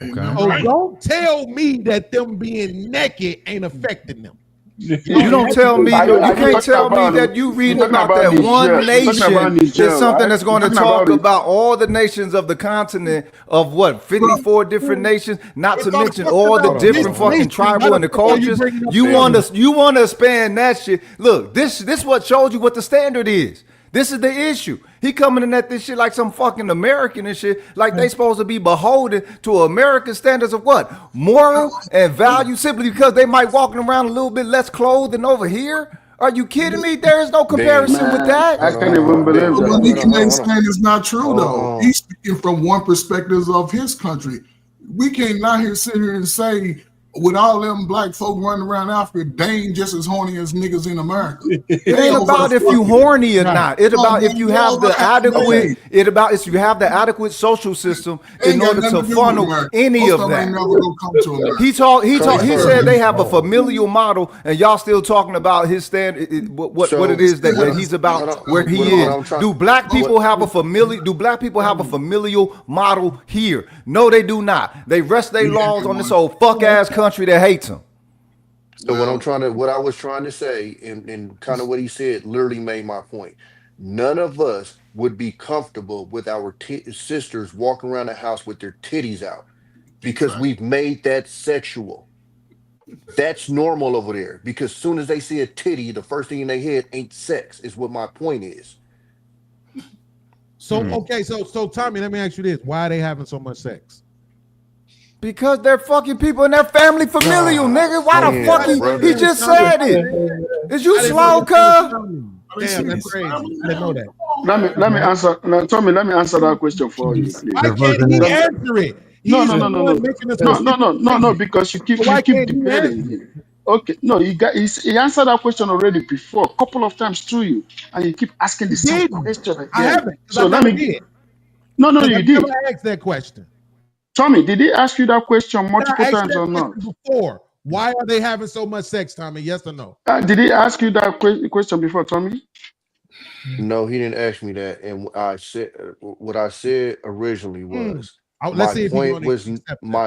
Okay. So don't tell me that them being naked ain't affecting them. You don't tell me. You can't tell me that you reading about that one nation is something that's going to talk about all the nations of the continent of what 54 different nations, not to mention all the different fucking tribal and the cultures. You want to span that shit. Look, this what shows you what the standard is. This is the issue. He coming in at this shit like some fucking American and shit, like they supposed to be beholden to American standards of what? Moral and value simply because they might walking around a little bit less clothed than over here? Are you kidding me? There is no comparison with that. I can't even believe that. What Nick saying is not true, though. He's speaking from one perspective of his country. We can't not here sit here and say, with all them black folk running around Africa, they ain't just as horny as niggas in America. It ain't about if you horny or not. It's about if you have the adequate. It about if you have the adequate social system in order to funnel any of that. He said they have a familial model, and y'all still talking about his standard. What it is that he's about, where he is. Do black people have a familial? Do black people have a familial model here? No, they do not. They rest their laws on this old fuck ass country that hates them. So what I was trying to say, and kind of what he said, literally made my point. None of us would be comfortable with our sisters walking around the house with their titties out because we've made that sexual. That's normal over there because as soon as they see a titty, the first thing in their head ain't sex. Is what my point is. So okay, so Tommy, let me ask you this: why are they having so much sex? Because they're fucking people and they're family familial, nigga. Why the fuck he just said it? Is you slow, cuz? Damn, that's crazy. I didn't know that. Let me answer. No, Tommy, let me answer that question for you, please. Why can't he answer it? No, because you keep debating here. Okay, no, he answered that question already before, a couple of times to you, and you keep asking the He same didn't. question I again. haven't, because So I let never me. did. No, Because I you never did. asked that question. Tommy, did he ask you that question And multiple I asked times that or not? question before. Why are they having so much sex, Tommy? Yes or no? Did he ask you that question before, Tommy? No, he didn't ask me that. And what I said originally Mm. was Let's my see if he's point going to was accept that.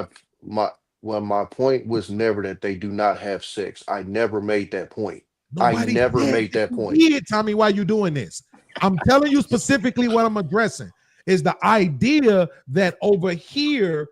my point was never that they do not have sex. I never made that point. I Nobody never said made that that you point. did, Tommy. Why you doing this? I'm telling you specifically what I'm addressing is the idea that over here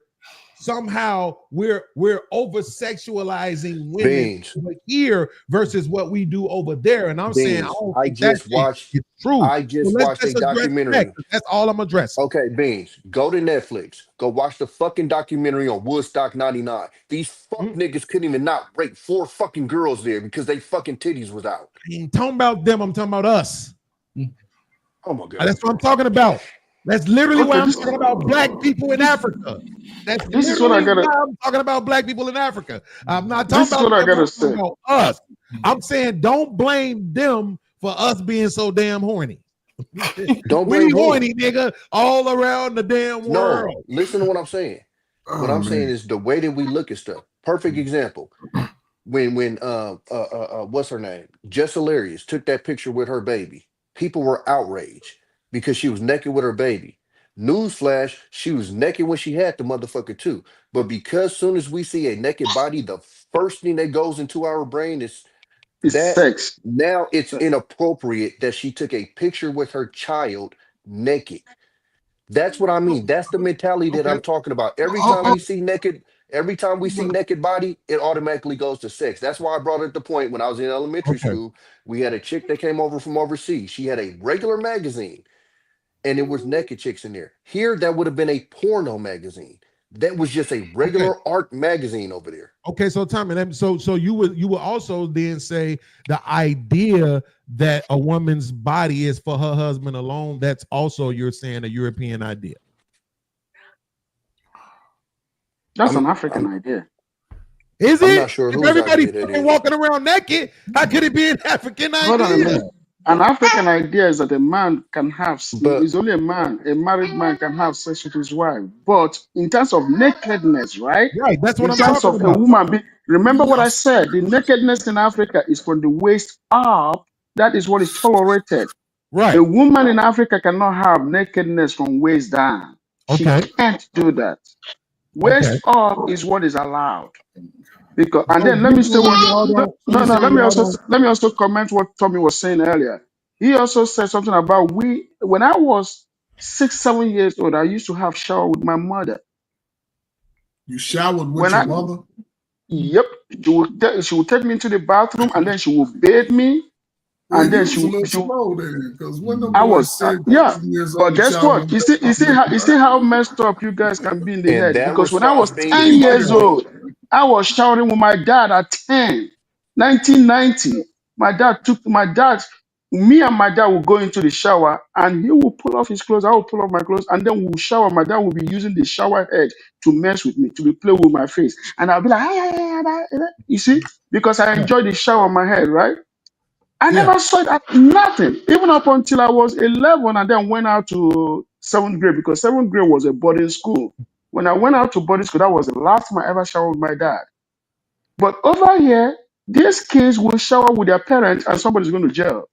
somehow we're over sexualizing women Beans, over here versus what we do over there. And I'm saying I beans. don't think that shit is true. I So just let's watched a just address that. documentary. That's all I'm addressing. Okay, Beans, go to Netflix. Go watch the fucking documentary on Woodstock 99. These fuck niggas couldn't even not rape 4 fucking girls there because they fucking titties was out. I ain't talking about them. I'm talking about us. Oh my God. That's what I'm talking about. That's literally why Okay, I'm talking about black people in Africa. That's this is what I literally gotta. why I'm talking about black people in Africa. I'm not talking This is about what I them. I'm gotta talking say. about us. I'm saying don't blame them for us being so damn horny. Don't We blame who? horny, nigga, all around the damn No, world. listen to what I'm saying. What Oh I'm saying man. is the way that we look at stuff. Perfect example. When what's her name? Jess Hilarious took that picture with her baby. People were outraged because she was naked with her baby. Newsflash, she was naked when she had the motherfucker too. But because soon as we see a naked body, the first thing that goes into our brain is It's that sex. now it's inappropriate that she took a picture with her child naked. That's what I mean. That's the mentality that Okay. I'm talking about. Every time we see naked body, it automatically goes to sex. That's why I brought it the point when I was in elementary Okay. school. We had a chick that came over from overseas. She had a regular magazine and it was naked chicks in there. Here, that would have been a porno magazine. That was just a Okay. regular art magazine over there. Okay, so Tommy, so you would also then say the idea that a woman's body is for her husband alone, that's also, you're saying, a European idea. That's an I'm African I'm idea. Is I'm not it? sure If whose everybody's idea that fucking is. walking around naked, how could it be an African Hold on a idea? minute. An African idea is that a man can have, But is only a married man can have sex with his wife. But in terms of nakedness, right? Right, that's what In I'm terms talking of a about. woman being, remember what I Yes. said, the nakedness in Africa is from the waist up. That is what is tolerated. A Right. woman in Africa cannot have nakedness from waist down. She Okay. can't do that. Okay. Waist up is what is allowed. Because and So then let me say what no no y'all don't. let me also comment what Tommy was saying earlier. He also said something about we when I was 6 7 years old, I used to have shower with my mother. You showered with When your I mother? yep, she would take me into the bathroom and then she would bathe me Well, and you then was a little she would slow then, because when the I boys was said yeah. 10 years But old to guess shower what? with their mother, You see how messed up you guys can be in the in head. that Because when I response, was Beans, 10 to your years point, old, I was showering with my dad at 10, 1990. My dad, me and my dad would go into the shower and he would pull off his clothes. I would pull off my clothes and then we'll shower. My dad would be using the shower head to mess with me, to be playing with my face. And I'll be like, "Ah, ah, ah, ah, ah." You see, because I Yeah. enjoy the shower on my head, right? I Yeah. never saw it at nothing, even up until I was 11 and then went out to seventh grade because seventh grade was a boarding school. When I went out to boarding school, that was the last time I ever showered with my dad. But over here, these kids will shower with their parents and somebody's going to jail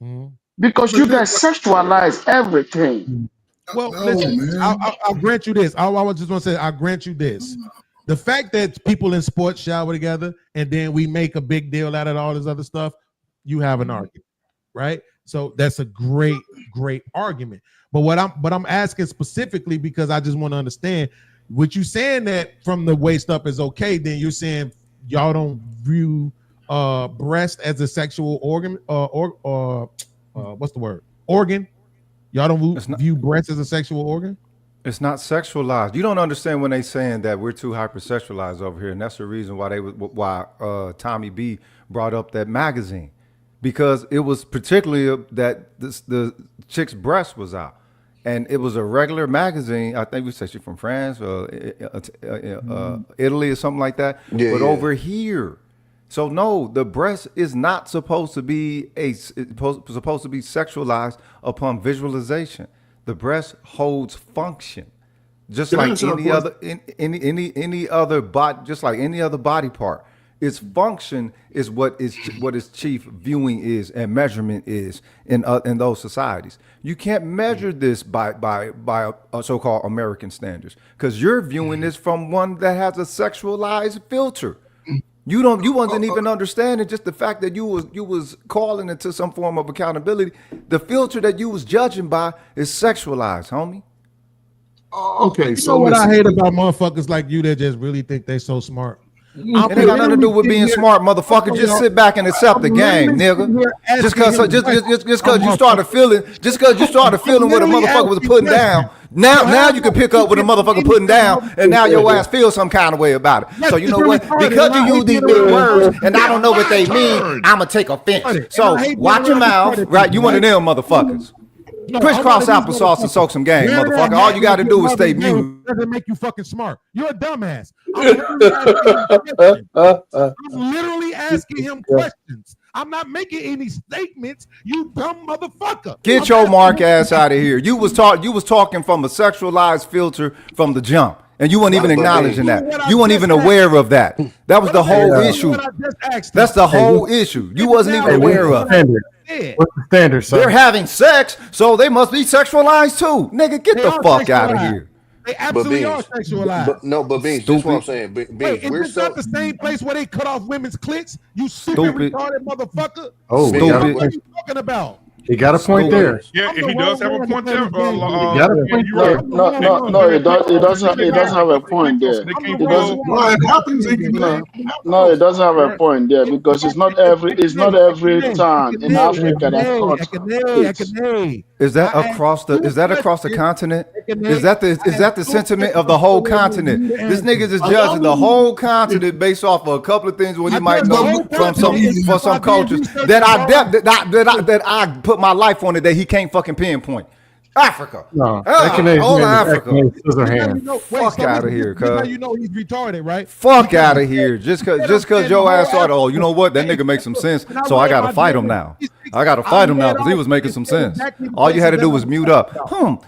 Mhm. because but you that, guys sexualize everything. Well, no, listen, man. I'll grant you this. I was just want to say, I'll grant you this. The fact that people in sports shower together and then we make a big deal out of all this other stuff, you have an argument, right? So that's a great argument. But I'm asking specifically because I just want to understand what you saying, that from the waist up is okay. Then you're saying y'all don't view breast as a sexual organ, or what's the word? Organ. Y'all don't It's not. view breast as a sexual organ? It's not sexualized. You don't understand when they saying that we're too hypersexualized over here, and that's the reason why Tommy B brought up that magazine, because it was particularly that the chick's breast was out, and it was a regular magazine. I think we said she's from France or Italy or something like that. yeah, But yeah. over here, So no, the breast is not supposed to be supposed to be sexualized upon visualization. The breast holds function, just Can I like answer that any question? other any other body, just like any other body part. Its function is what its chief viewing is and measurement is in those societies. You can't measure this by a so-called American standards because you're viewing this from one that has a sexualized filter. You wasn't even understanding just the fact that you was calling into some form of accountability. The filter that you was judging by is sexualized, homie. Okay, You so know what I listen. hate about motherfuckers like you that just really think they so smart? It ain't got nothing to do with being smart, motherfucker. Just sit back and accept the game, nigga. Just cause you started feeling what a motherfucker was putting down. Now you can pick up what a motherfucker putting down, and now your ass feels some kind of way about it. So you know what? Because you use these big words and I don't know what they mean, I'ma take offense. So watch your mouth, right? You one of them motherfuckers. Crisscross applesauce and soak some game, motherfucker. All you got to do is stay mute. Doesn't make you fucking smart. You're a dumbass. I'm literally asking him questions. I'm not making any statements. You dumb motherfucker. Get your mark ass out of here. You was talking from a sexualized filter from the jump. And you weren't even acknowledging that. You weren't even aware of that. That was the whole issue. That's the whole issue. You wasn't even aware of it. What's the standard, sir? They're having sex, so they must be sexualized too. Nigga, get the fuck out of here. They absolutely are sexualized. But Beans, that's what I'm saying. Beans, Wait, is not the same place where they cut off women's clits? You stupid retarded motherfucker. Oh, What are you talking about? He got a point there. Yeah, he does have a point there. No, it doesn't have a point there. It doesn't. Well, it happens in No, it doesn't have a point there because it's not every time in Africa that cuts. Is that across the continent? Is that the sentiment of the whole continent? This niggas is judging the whole continent based off of a couple of things what he might know from some cultures that I put my life on it that he can't fucking pinpoint. Africa. No, all Africa. Fuck out of here, cuz. You know he's retarded, right? Fuck out of here. Just cause your ass started, oh, you know what? That nigga makes some sense. So I gotta fight him now. I gotta fight him now because he was making some sense. All you had to do was mute up.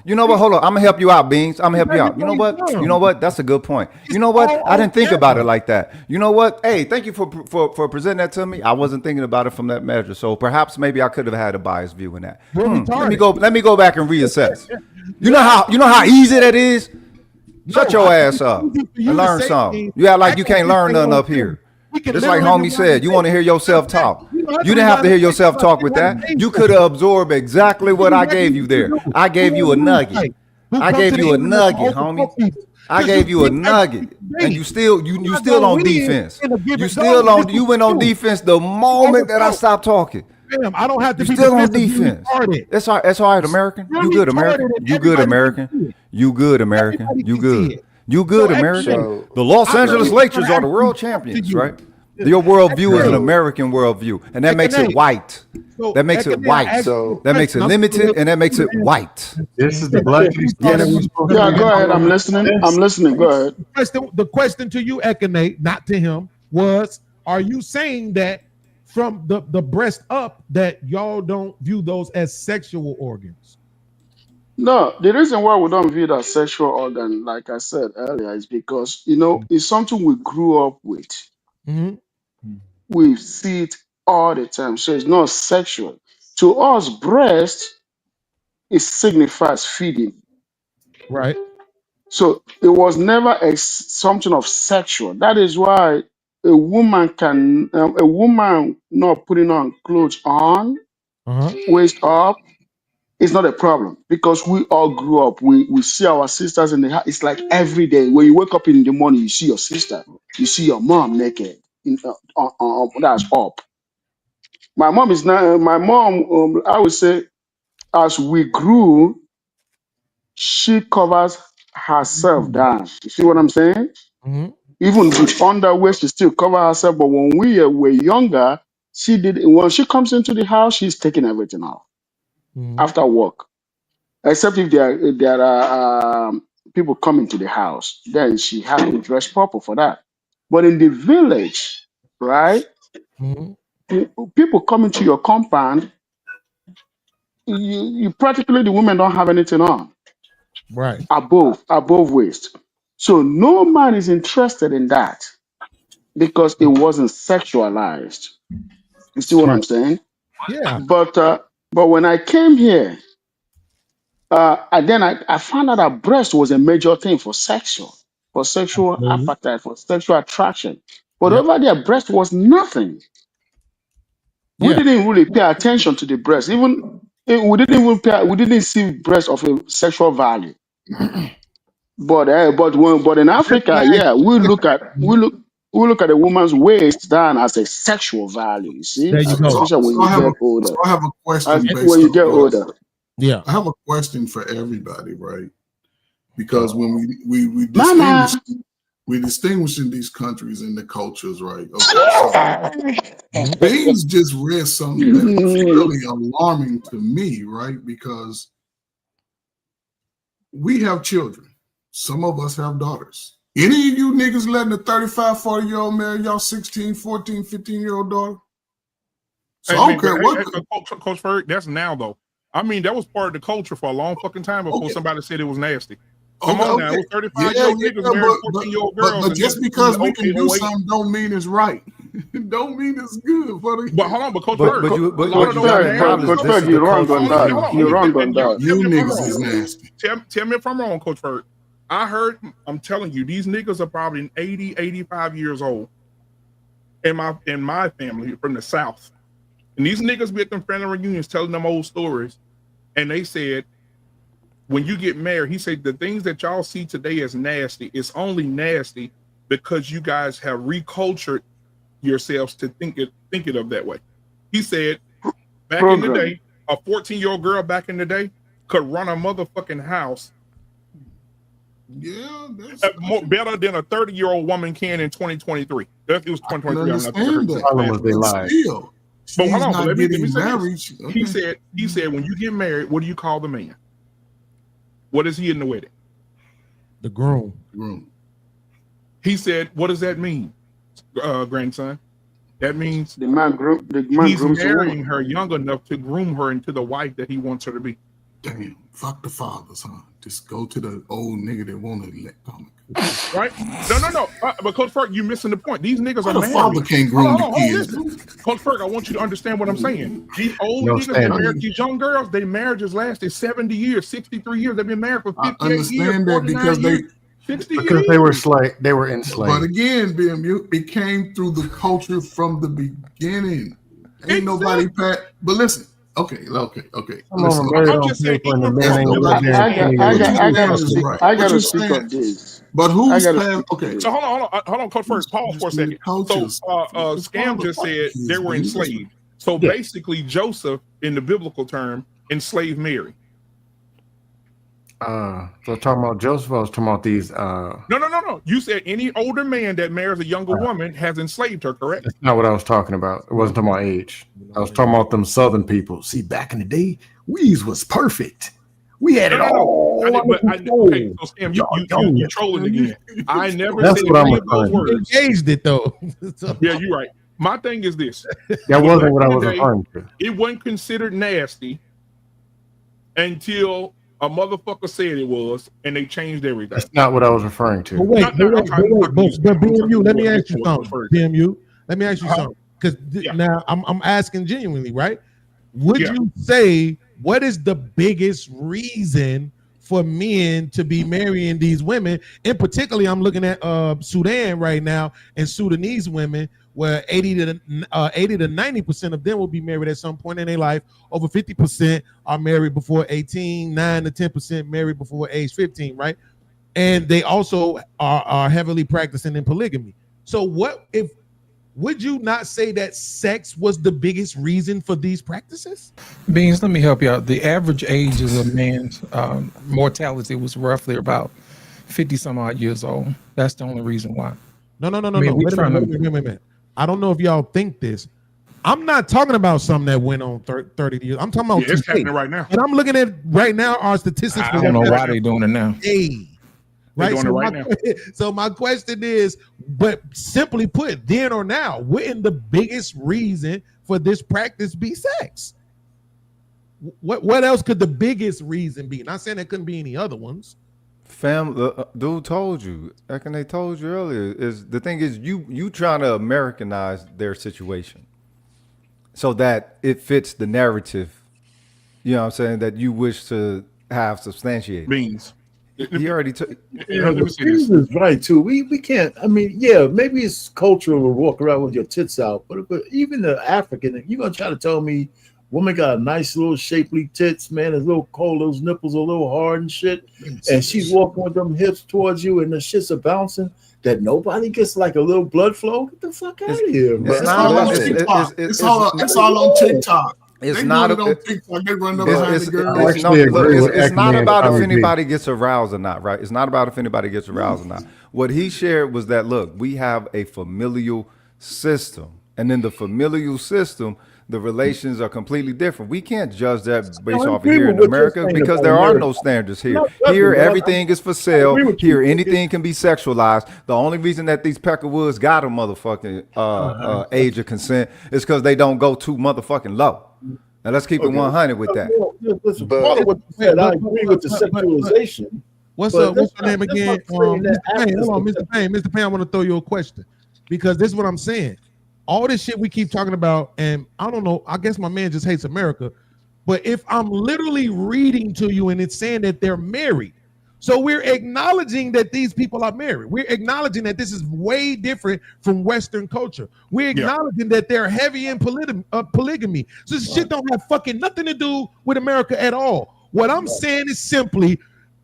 You know what? Hold on. I'm gonna help you out, Beans. I'm gonna help you out. You know what? You know what? That's a good point. You know what? I didn't think about it like that. You know what? Hey, thank you for presenting that to me. I wasn't thinking about it from that measure. So perhaps maybe I could have had a biased view in that. Let me go back and reassess. You know how easy that is? Shut your ass up and learn something. You act like you can't learn nothing up here. Just like homie said, you want to hear yourself talk. You didn't have to hear yourself talk with that. You could have absorbed exactly what I gave you there. I gave you a nugget. I gave you a nugget, homie. I gave you a nugget, and you still on defense. You went on defense the moment that I stopped talking. Damn, I don't have to be still on defense. That's all right, American. You good, American. You good, American. You good, American. You good. You good, American. The Los Angeles Lakers are the world champions, right? Your worldview is an American worldview, and that makes it white. That makes it white. So that makes it limited, and that makes it white. This is the black. Yeah, go ahead. I'm listening. Go ahead. The question to you, Ekene, not to him, was: are you saying that from the breast up that y'all don't view those as sexual organs? No, the reason why we don't view it as sexual organ, like I said earlier, is because it's something we grew up with. Mm-hmm. We see it all the time, so it's not sexual. To us, breast it signifies feeding, right? So it was never something of sexual. That is why a woman not putting on clothes on, waist up, it's not a problem because we all grew up. We see our sisters in the house. It's like every day when you wake up in the morning, you see your sister, you see your mom naked. That's up. My mom is not. My mom, I would say, as we grew, she covers herself down. You see what I'm saying? Mm-hmm. Even with underwear, she still cover herself. But when we were younger, she did. When she comes into the house, she's taking everything off after work. Except if there are people coming to the house, then she has to dress proper for that. But in the village, right, People come into your compound, you practically the women don't have anything on Right. above waist. So no man is interested in that because it wasn't sexualized. You see what Right. I'm saying? Yeah. But when I came here, and then I found out that breast was a major thing for sexual Absolutely. appetite, for sexual attraction. But Yep. over there, breast was nothing. We Yeah. didn't really pay attention to the breast. We didn't see breast of a sexual value. But in Let me Africa, ask yeah, you. we look at a woman's waist down as a sexual value. You see, There you go. So, especially when so I you have a get older. so I have a question When based you on get that. older, Yeah. I have a question for everybody, right? Because when we Mama. distinguish in these countries and the cultures, right? Okay, so Beans just read something that is really alarming to me, right? Because we have children. Some of us have daughters. Any of you niggas letting a 35, 40-year-old marry y'all 16, 14, 15-year-old daughter? So I don't care what. Coach Ferg, that's now though. I mean, that was part of the culture for a long fucking time before somebody said it was nasty. Come on now, it was 35-year-old niggas marrying 14-year-old girls. But just because we can do 08. something don't mean it's right. Don't mean it's good for the. But hold on, but Coach But Ferg, you a lot of those gotta marriages. acknowledge this is the you're wrong culture on that that. we You're live in. wrong on that. You niggas is nasty. Tell me if I'm wrong, Coach Ferg. I'm telling you, these niggas are probably 80, 85 years old in my family from the South. And these niggas be at them family reunions telling them old stories. And they said, when you get married, he said, the things that y'all see today as nasty, it's only nasty because you guys have recultured yourselves to think it of that way. He said, back in the day, a 14-year-old girl back in the day could run a motherfucking house better than a 30-year-old woman can in 2023. It was 2023. I understand that. Still, but hold on, not let me getting say married. this. Okay. He said, when you get married, what do you call the man? What is he in the wedding? The groom. He said, what does that mean, grandson? That means the man he's grooms the marrying woman. her young enough to groom her into the wife that he wants her to be. Damn, fuck the fathers, huh? Just go to the old nigga that want to let come. Right? No. But Coach Ferg, you're missing the point. These niggas are the married. father can't groom the kids. Coach Ferg, I want you to understand what I'm saying. These old niggas that married these young girls, their marriages lasted 70 years, 63 years. They've been married for 58 years. I understand that because they were enslaved. But again, BMU, it came through the culture from the beginning. Ain't nobody But listen. Okay. Listen, I'm just saying. I got to speak on this. But who's paying? Okay. So hold on, Coach Ferg. Pause for a second. So Scam just said they were enslaved. So basically, Joseph, in the biblical term, enslaved Mary. So talking about Joseph, I was talking about these. No. You said any older man that marries a younger woman has enslaved her, correct? That's not what I was talking about. It wasn't talking about age. I was talking about them Southern people. See, back in the day, we's was perfect. We had it all. Okay, so Sam, you trolling again. I never That's said what I'm any of those referring to. words. Engaged it though. Yeah, you're right. My thing is this. That wasn't what I was referring to. It wasn't considered nasty until a motherfucker said it was, and they changed everything. That's not what I was referring to. But BMU, let me ask you something. BMU, let me ask you something. Because now I'm asking genuinely, right? Would you say what is the biggest reason for men to be marrying these women? And particularly, I'm looking at Sudan right now and Sudanese women, where 80 to 90% of them will be married at some point in their life. Over 50% are married before 18, 9 to 10% married before age 15, right? And they also are heavily practicing in polygamy. So would you not say that sex was the biggest reason for these practices? Beans, let me help you out. The average age of a man's mortality was roughly about 50 some odd years old. That's the only reason why. No. Wait a minute. I don't know if y'all think this. I'm not talking about something that went on 30 years. I'm talking about it's happening right now. And I'm looking at right now our statistics. I don't know why they're doing it now. Right. Doing it right now. So my question is, But simply put, then or now, wouldn't the biggest reason for this practice be sex? What else could the biggest reason be? Not saying there couldn't be any other ones. Dude told you. Like they told you earlier. Is the thing is you trying to Americanize their situation so that it fits the narrative. You know what I'm saying, that you wish to have substantiated. Beans. He already took. Yeah, Beans is right too. We can't. I mean, yeah, maybe it's cultural to walk around with your tits out, but even the African, you gonna try to tell me woman got a nice little shapely tits, man, is a little cold, those nipples are a little hard and shit, and she's walking with them hips towards you, and the shits are bouncing. That nobody gets like a little blood flow. Get the fuck out of here, man. It's all on TikTok. It's all on TikTok. It's they not on TikTok. They run up behind the girl. It's not about if anybody gets aroused or not, right? It's not about if anybody gets aroused or not. What he shared was that, look, we have a familial system, and in the familial system, the relations are completely different. We can't judge that based off of here in America because there are no standards here. Here, everything is for sale. Here, anything can be sexualized. The only reason that these Peckerwoods got a motherfucking age of consent is because they don't go too motherfucking low. Now let's keep it 100 with that. Listen, part of what you said, I agree with the sexualization. What's your name again? Mr. Payne, hold on, Mr. Payne. Mr. Payne, I want to throw you a question because this is what I'm saying. All this shit we keep talking about, and I don't know, I guess my man just hates America, but if I'm literally reading to you and it's saying that they're married, so we're acknowledging that these people are married. We're acknowledging that this is way different from Western culture. We're acknowledging that they're heavy in polygamy. So this shit don't have fucking nothing to do with America at all. What I'm saying is simply,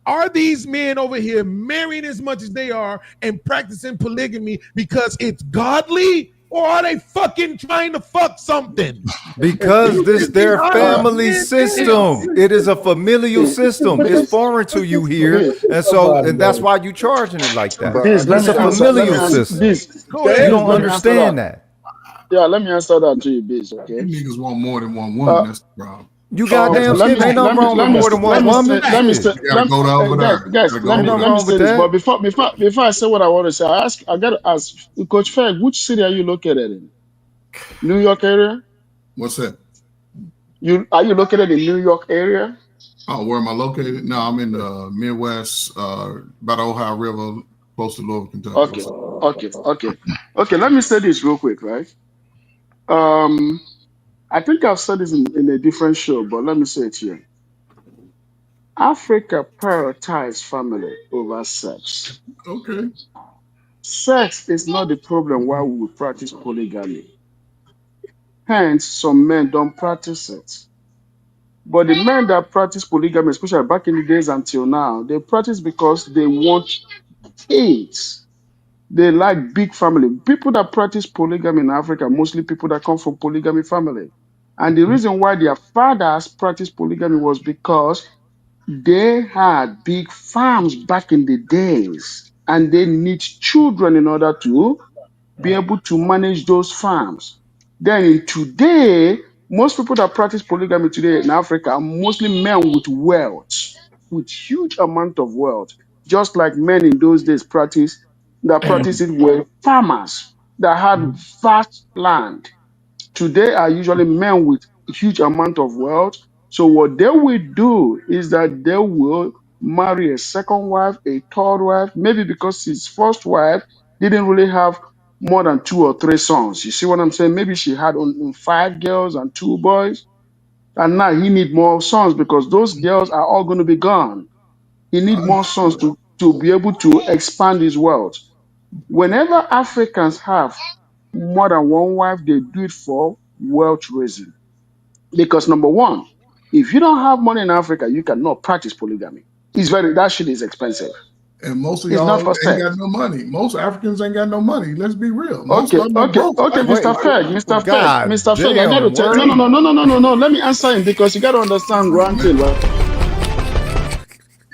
are these men over here marrying as much as they are and practicing polygamy because it's godly? Or are they fucking trying to fuck something? Because this their family system. It is a familial system. It's foreign to you here, and that's why you charging it like that. It's a familial system. You don't understand that. Yeah, let me answer that to you, Biz. Okay. Niggas want more than one woman. That's the problem. You goddamn shit. Ain't nothing wrong with more than one woman. Let me say, guys, let me say this. But before I say what I want to say, I got to ask Coach Ferg, which city are you located in? New York area? What's that? Are you located in New York area? Oh, where am I located? No, I'm in the Midwest, by the Ohio River, close to Louisville, Kentucky. Okay. Let me say this real quick, right? I think I've said this in a different show, but let me say it here. Africa prioritizes family over sex. Okay. Sex is not the problem why we practice polygamy. Hence, some men don't practice it. But the men that practice polygamy, especially back in the days until now, they practice because they want kids. They like big family. People that practice polygamy in Africa, mostly people that come from polygamy family. And the reason why their fathers practiced polygamy was because they had big farms back in the days. And they need children in order to be able to manage those farms. Then today, most people that practice polygamy today in Africa are mostly men with wealth, with huge amount of wealth. Just like men in those days practice it were farmers that had vast land. Today are usually men with huge amount of wealth. So what they will do is that they will marry a second wife, a third wife, maybe because his first wife didn't really have more than 2 or 3 sons. You see what I'm saying? Maybe she had only 5 girls and 2 boys. And now he need more sons because those girls are all going to be gone. He need more sons to be able to expand his wealth. Whenever Africans have more than one wife, they do it for wealth raising. Because number one, if you don't have money in Africa, you cannot practice polygamy. That shit is expensive. And most of y'all ain't got no money. Most Africans ain't got no money. Let's be real. Most okay, Mr. Feg, I gotta tell you. No. Let me answer him because you gotta understand one thing, right?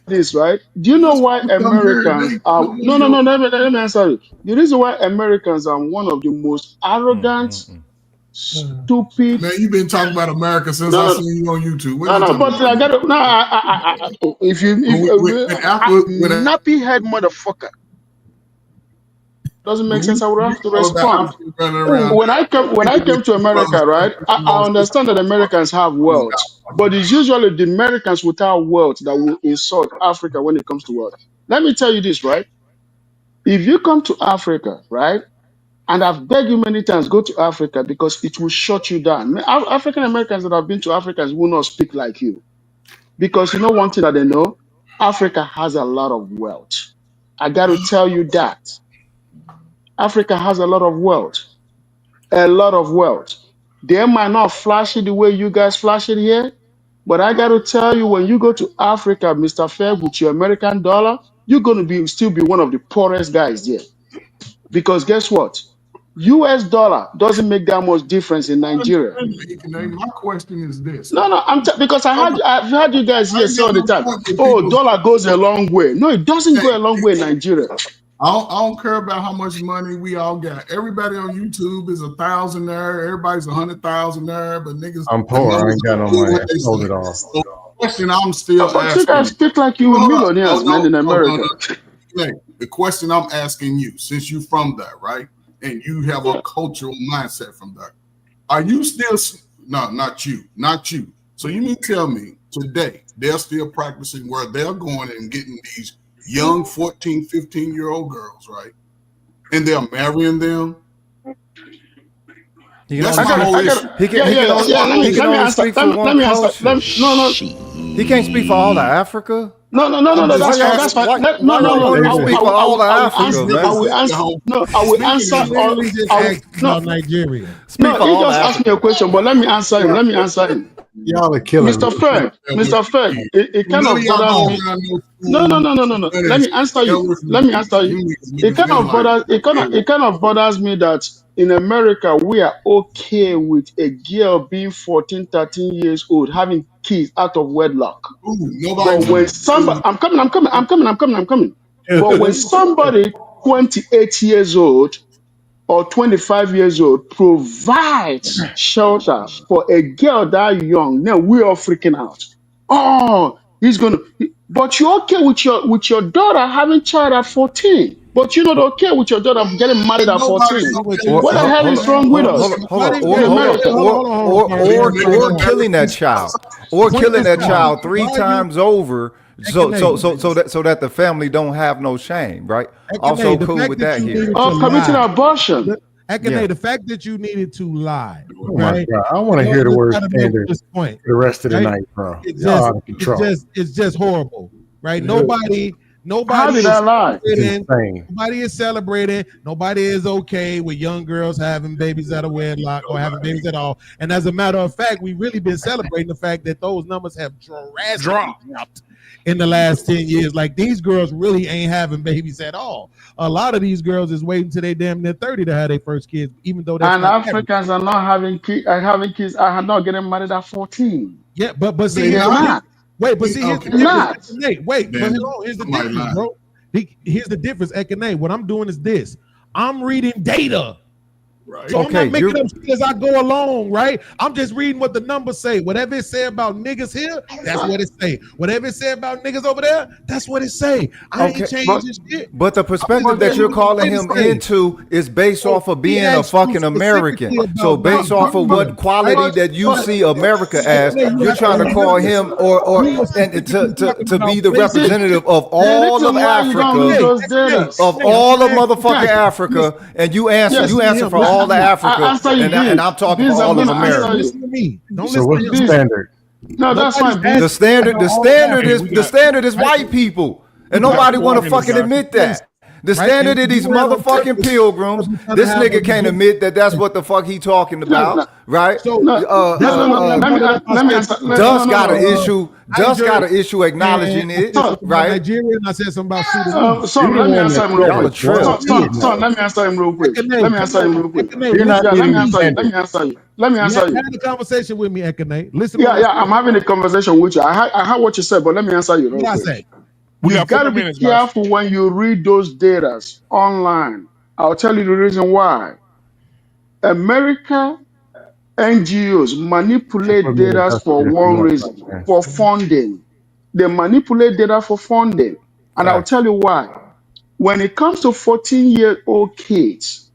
This, right? Do you know why Americans are let me answer you. The reason why Americans are one of the most arrogant, stupid. Man, you've been talking about America since I seen you on YouTube. If nappy head motherfucker. Doesn't make When sense. you I would have to all about respond. Africa running around, When I came to America, right? I understand that Americans have wealth, but it's usually the Americans without wealth that will insult Africa when it comes to wealth. Let me tell you this, right? If you come to Africa, right, and I've begged you many times, go to Africa because it will shut you down. African Americans that have been to Africa will not speak like you because you know one thing that they know: Africa has a lot of wealth. I got to tell you that Africa has a lot of wealth. A lot of wealth. They might not flash it the way you guys flash it here, but I got to tell you, when you go to Africa, Mr. Feb, with your American dollar, you're going to still be one of the poorest guys there. Because guess what? US dollar doesn't make that much difference in Nigeria. My question is this. No, because I've heard you guys I here ain't say all got the no time, point with oh, people. dollar goes a long way. No, it doesn't go a long way in Nigeria. I don't care about how much money we all got. Everybody on YouTube is $1,000. Everybody's $100,000. But niggas, I'm poor. I ain't got no money. I sold it all. So the question I'm still But you asking. guys speak like you millionaires, man, in America. The question I'm asking you, since you're from there, right? And you have a cultural mindset from there. Are you still, no, not you. So you mean tell me today they're still practicing where they're going and getting these young 14, 15-year-old girls, right? And they're marrying them. That's my whole issue. He can only speak for one culture. He can't speak for all of Africa. No, that's fine. Why y'all want him to speak for all of Africa, man? I will answer. Nigeria. No, he just asked me a question, but let me answer him. Y'all are killing Mr. Ferg, it kind of bothers me. No. Let me answer you. It kind of bothers me that in America we are okay with a girl being 14, 13 years old having kids out of wedlock. But when somebody, I'm coming. But when somebody 28 years old or 25 years old provides shelter for a girl that young, now we're all freaking out. Oh, but you're okay with your daughter having child at 14. But you're not okay with your daughter getting married at 14. What the hell is wrong with us? Or killing that child. Or killing that child 3 times over. So that the family don't have no shame, right? Also cool with that here. Or committing abortion. The fact that you needed to lie, oh my God. I want to hear the word standard for the rest of the night, bro. It's just horrible, right? Nobody How did I lie? Nobody is celebrating. Nobody is okay with young girls having babies out of wedlock or having babies at all. And as a matter of fact, we've really been celebrating the fact that those numbers have drastically dropped in the last 10 years. Like, these girls really ain't having babies at all. A lot of these girls is waiting till they damn near 30 to have their first kids, even though that's Africans are not having kids. Are not getting married at 14. Yeah, but see, here's the difference, bro. Here's the difference, Ekene. What I'm doing is this. I'm reading data. Right. So I'm not making up shit as I go along, right? I'm just reading what the numbers say. Whatever it say about niggas here, that's what it say. Whatever it say about niggas over there, that's what it say. I ain't changing shit. But the perspective that you're calling him into is based off of being a fucking American. So based off of what quality that you see America as, you're trying to call him or to be the representative of all of Africa, of all of motherfucking Africa, and you answer for all of Africa, and I'm talking for all of America. Listen to me. Don't So listen what's to the him. standard? No, that's fine. The standard is white people, and nobody want to fucking admit that. The standard of these motherfucking pilgrims, this nigga can't admit that that's what the fuck he talking about, right? Dust got an issue acknowledging it, right? Nigerian, I said something about Son, let me answer him real quick. Son, let me answer him real quick. Let me answer you. Have a conversation with me, Ekene. Listen. I'm having a conversation with you. I heard what you said, but let me answer you real quick. What I say? You got to be careful when you read those data online. I'll tell you the reason why. America NGOs manipulate data for one reason, for funding. They manipulate data for funding. And I'll tell you why. When it comes to 14-year-old kids,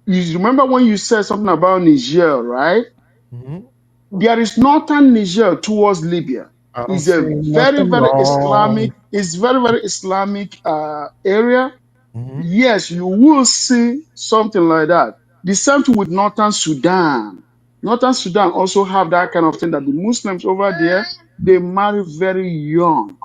you remember when you said something about Niger, right? Mhm. There is northern Niger towards Libya. I don't It's see a very, nothing very Islamic, wrong. it's very, very Islamic area. Mhm. Yes, you will see something like that. The same thing with northern Sudan. Northern Sudan also have that kind of thing that the Muslims over there, they marry very young.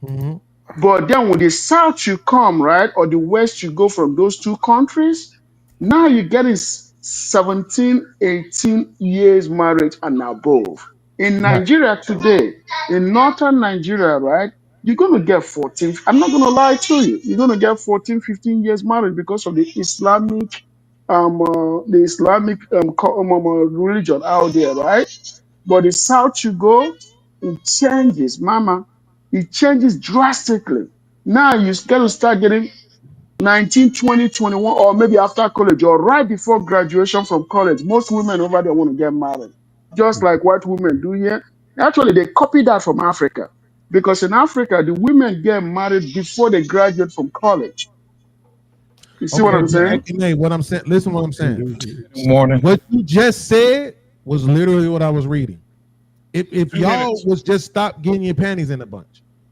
Mhm. But then when the south you come, right, or the west you go from those two countries, now you're getting 17, 18 years marriage and above. In Right. Nigeria today, in northern Nigeria, right, you're going to get 14. I'm not going to lie to you. You're going to get 14, 15 years marriage because of the Islamic religion out there, right? But the south you go, it changes, mama. It changes drastically. Now you got to start getting 19, 20, 21, or maybe after college or right before graduation from college. Most women over there want to get married, just like white women do here. Actually, they copy that from Africa because in Africa, the women get married before they graduate from college. You see what Okay, I'm but saying? Akinay, what I'm saying, listen what I'm saying. Morning. What you just said was literally what I was reading. If 2 y'all minutes. was just stop getting your panties in a bunch.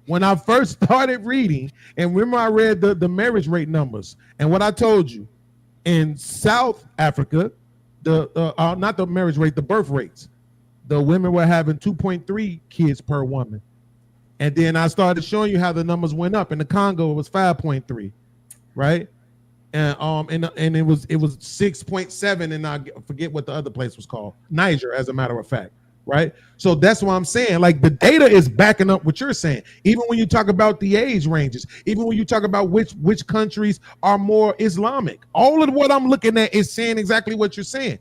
When I first started reading, and remember I read the marriage rate numbers, and what I told you, in South Africa, the not the marriage rate, the birth rates, the women were having 2.3 kids per woman. And then I started showing you how the numbers went up. In the Congo, it was 5.3, right? And it was 6.7, and I forget what the other place was called. Niger, as a matter of fact, right? So that's what I'm saying. Like the data is backing up what you're saying. Even when you talk about the age ranges, even when you talk about which countries are more Islamic, all of what I'm looking at is saying exactly what you're saying.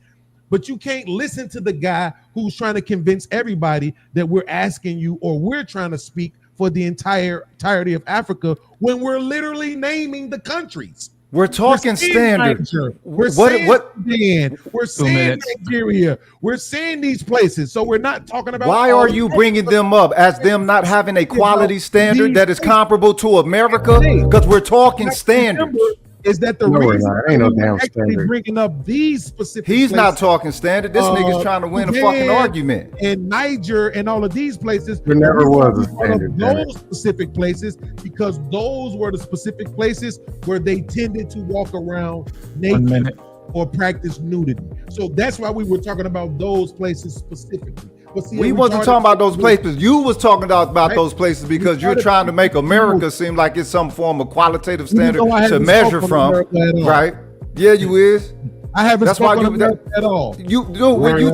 But you can't listen to the guy who's trying to convince everybody that we're asking you or we're trying to speak for the entirety of Africa when we're literally naming the countries. We're talking standard. We're What- saying what- Sudan. We're saying Nigeria. We're saying these places. So we're not talking about. Why all are you bringing them up as them not having a quality standard that is comparable to America? Because we're talking standards. Is that the No, we're reason not. Ain't no we're damn actually standard. bringing up these specific He's not places? talking standard. This nigga's trying to win a fucking Sudan argument. And Niger and all of these places. There never we was a brought up standard, damn those specific places because those were the specific places where they tended to walk around naked or practice nudity. So that's why we were talking about those places specifically. But see, We wasn't talking about those places. You was talking about Right. those places because you're trying to make America seem like it's some form of qualitative Even standard though I to haven't measure spoken from, America at all. right? Yeah, you is. I haven't That's why spoken you about at all. you do when you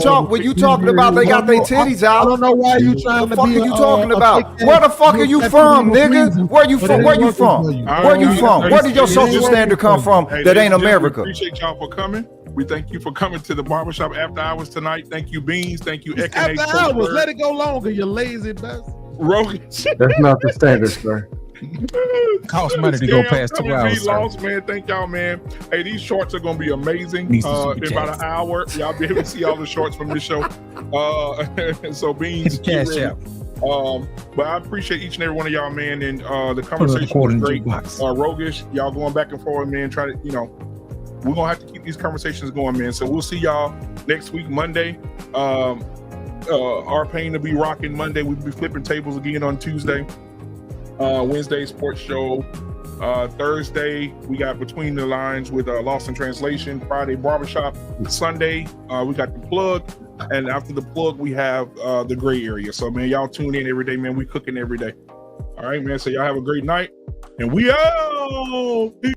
talking about they got their titties I out. don't know why you trying The to fuck be are you talking a about? fake Where the ass fuck are you little from, tattoo nigga? reason, Where you but from? it Where ain't you working from? for you. Where you from? Where did your social standard come from Hey, that ladies ain't and gentlemen, America? We appreciate y'all for coming. We thank you for coming to the barbershop after hours tonight. Thank you, Beans. Thank you, It's Ekanate, after hours. Let it go longer, you lazy bastard. Rogan. That's not the standard, sir. Cost money to go past 2 hours, sir. Lost, man. Thank y'all, man. Hey, these shorts are gonna be amazing. Needs to In see about an hour, y'all be able to see all the shorts from this show. So Beans, Cash get ready. out. But I appreciate each and every one of y'all, man, and the Put conversation a quarter was in the great. jukebox. Rogish, y'all going back and forth, man. Try to, we're gonna have to keep these conversations going, man. So we'll see y'all next week, Monday. Our pain to be rocking Monday. We'll be flipping tables again on Tuesday. Wednesday, sports show. Thursday, we got Between the Lines with Lost in Translation. Friday, barbershop. Sunday, we got the plug. And after the plug, we have the gray area. So, man, y'all tune in every day, man. We cooking every day. All right, man. So y'all have a great night. And we out. Peace.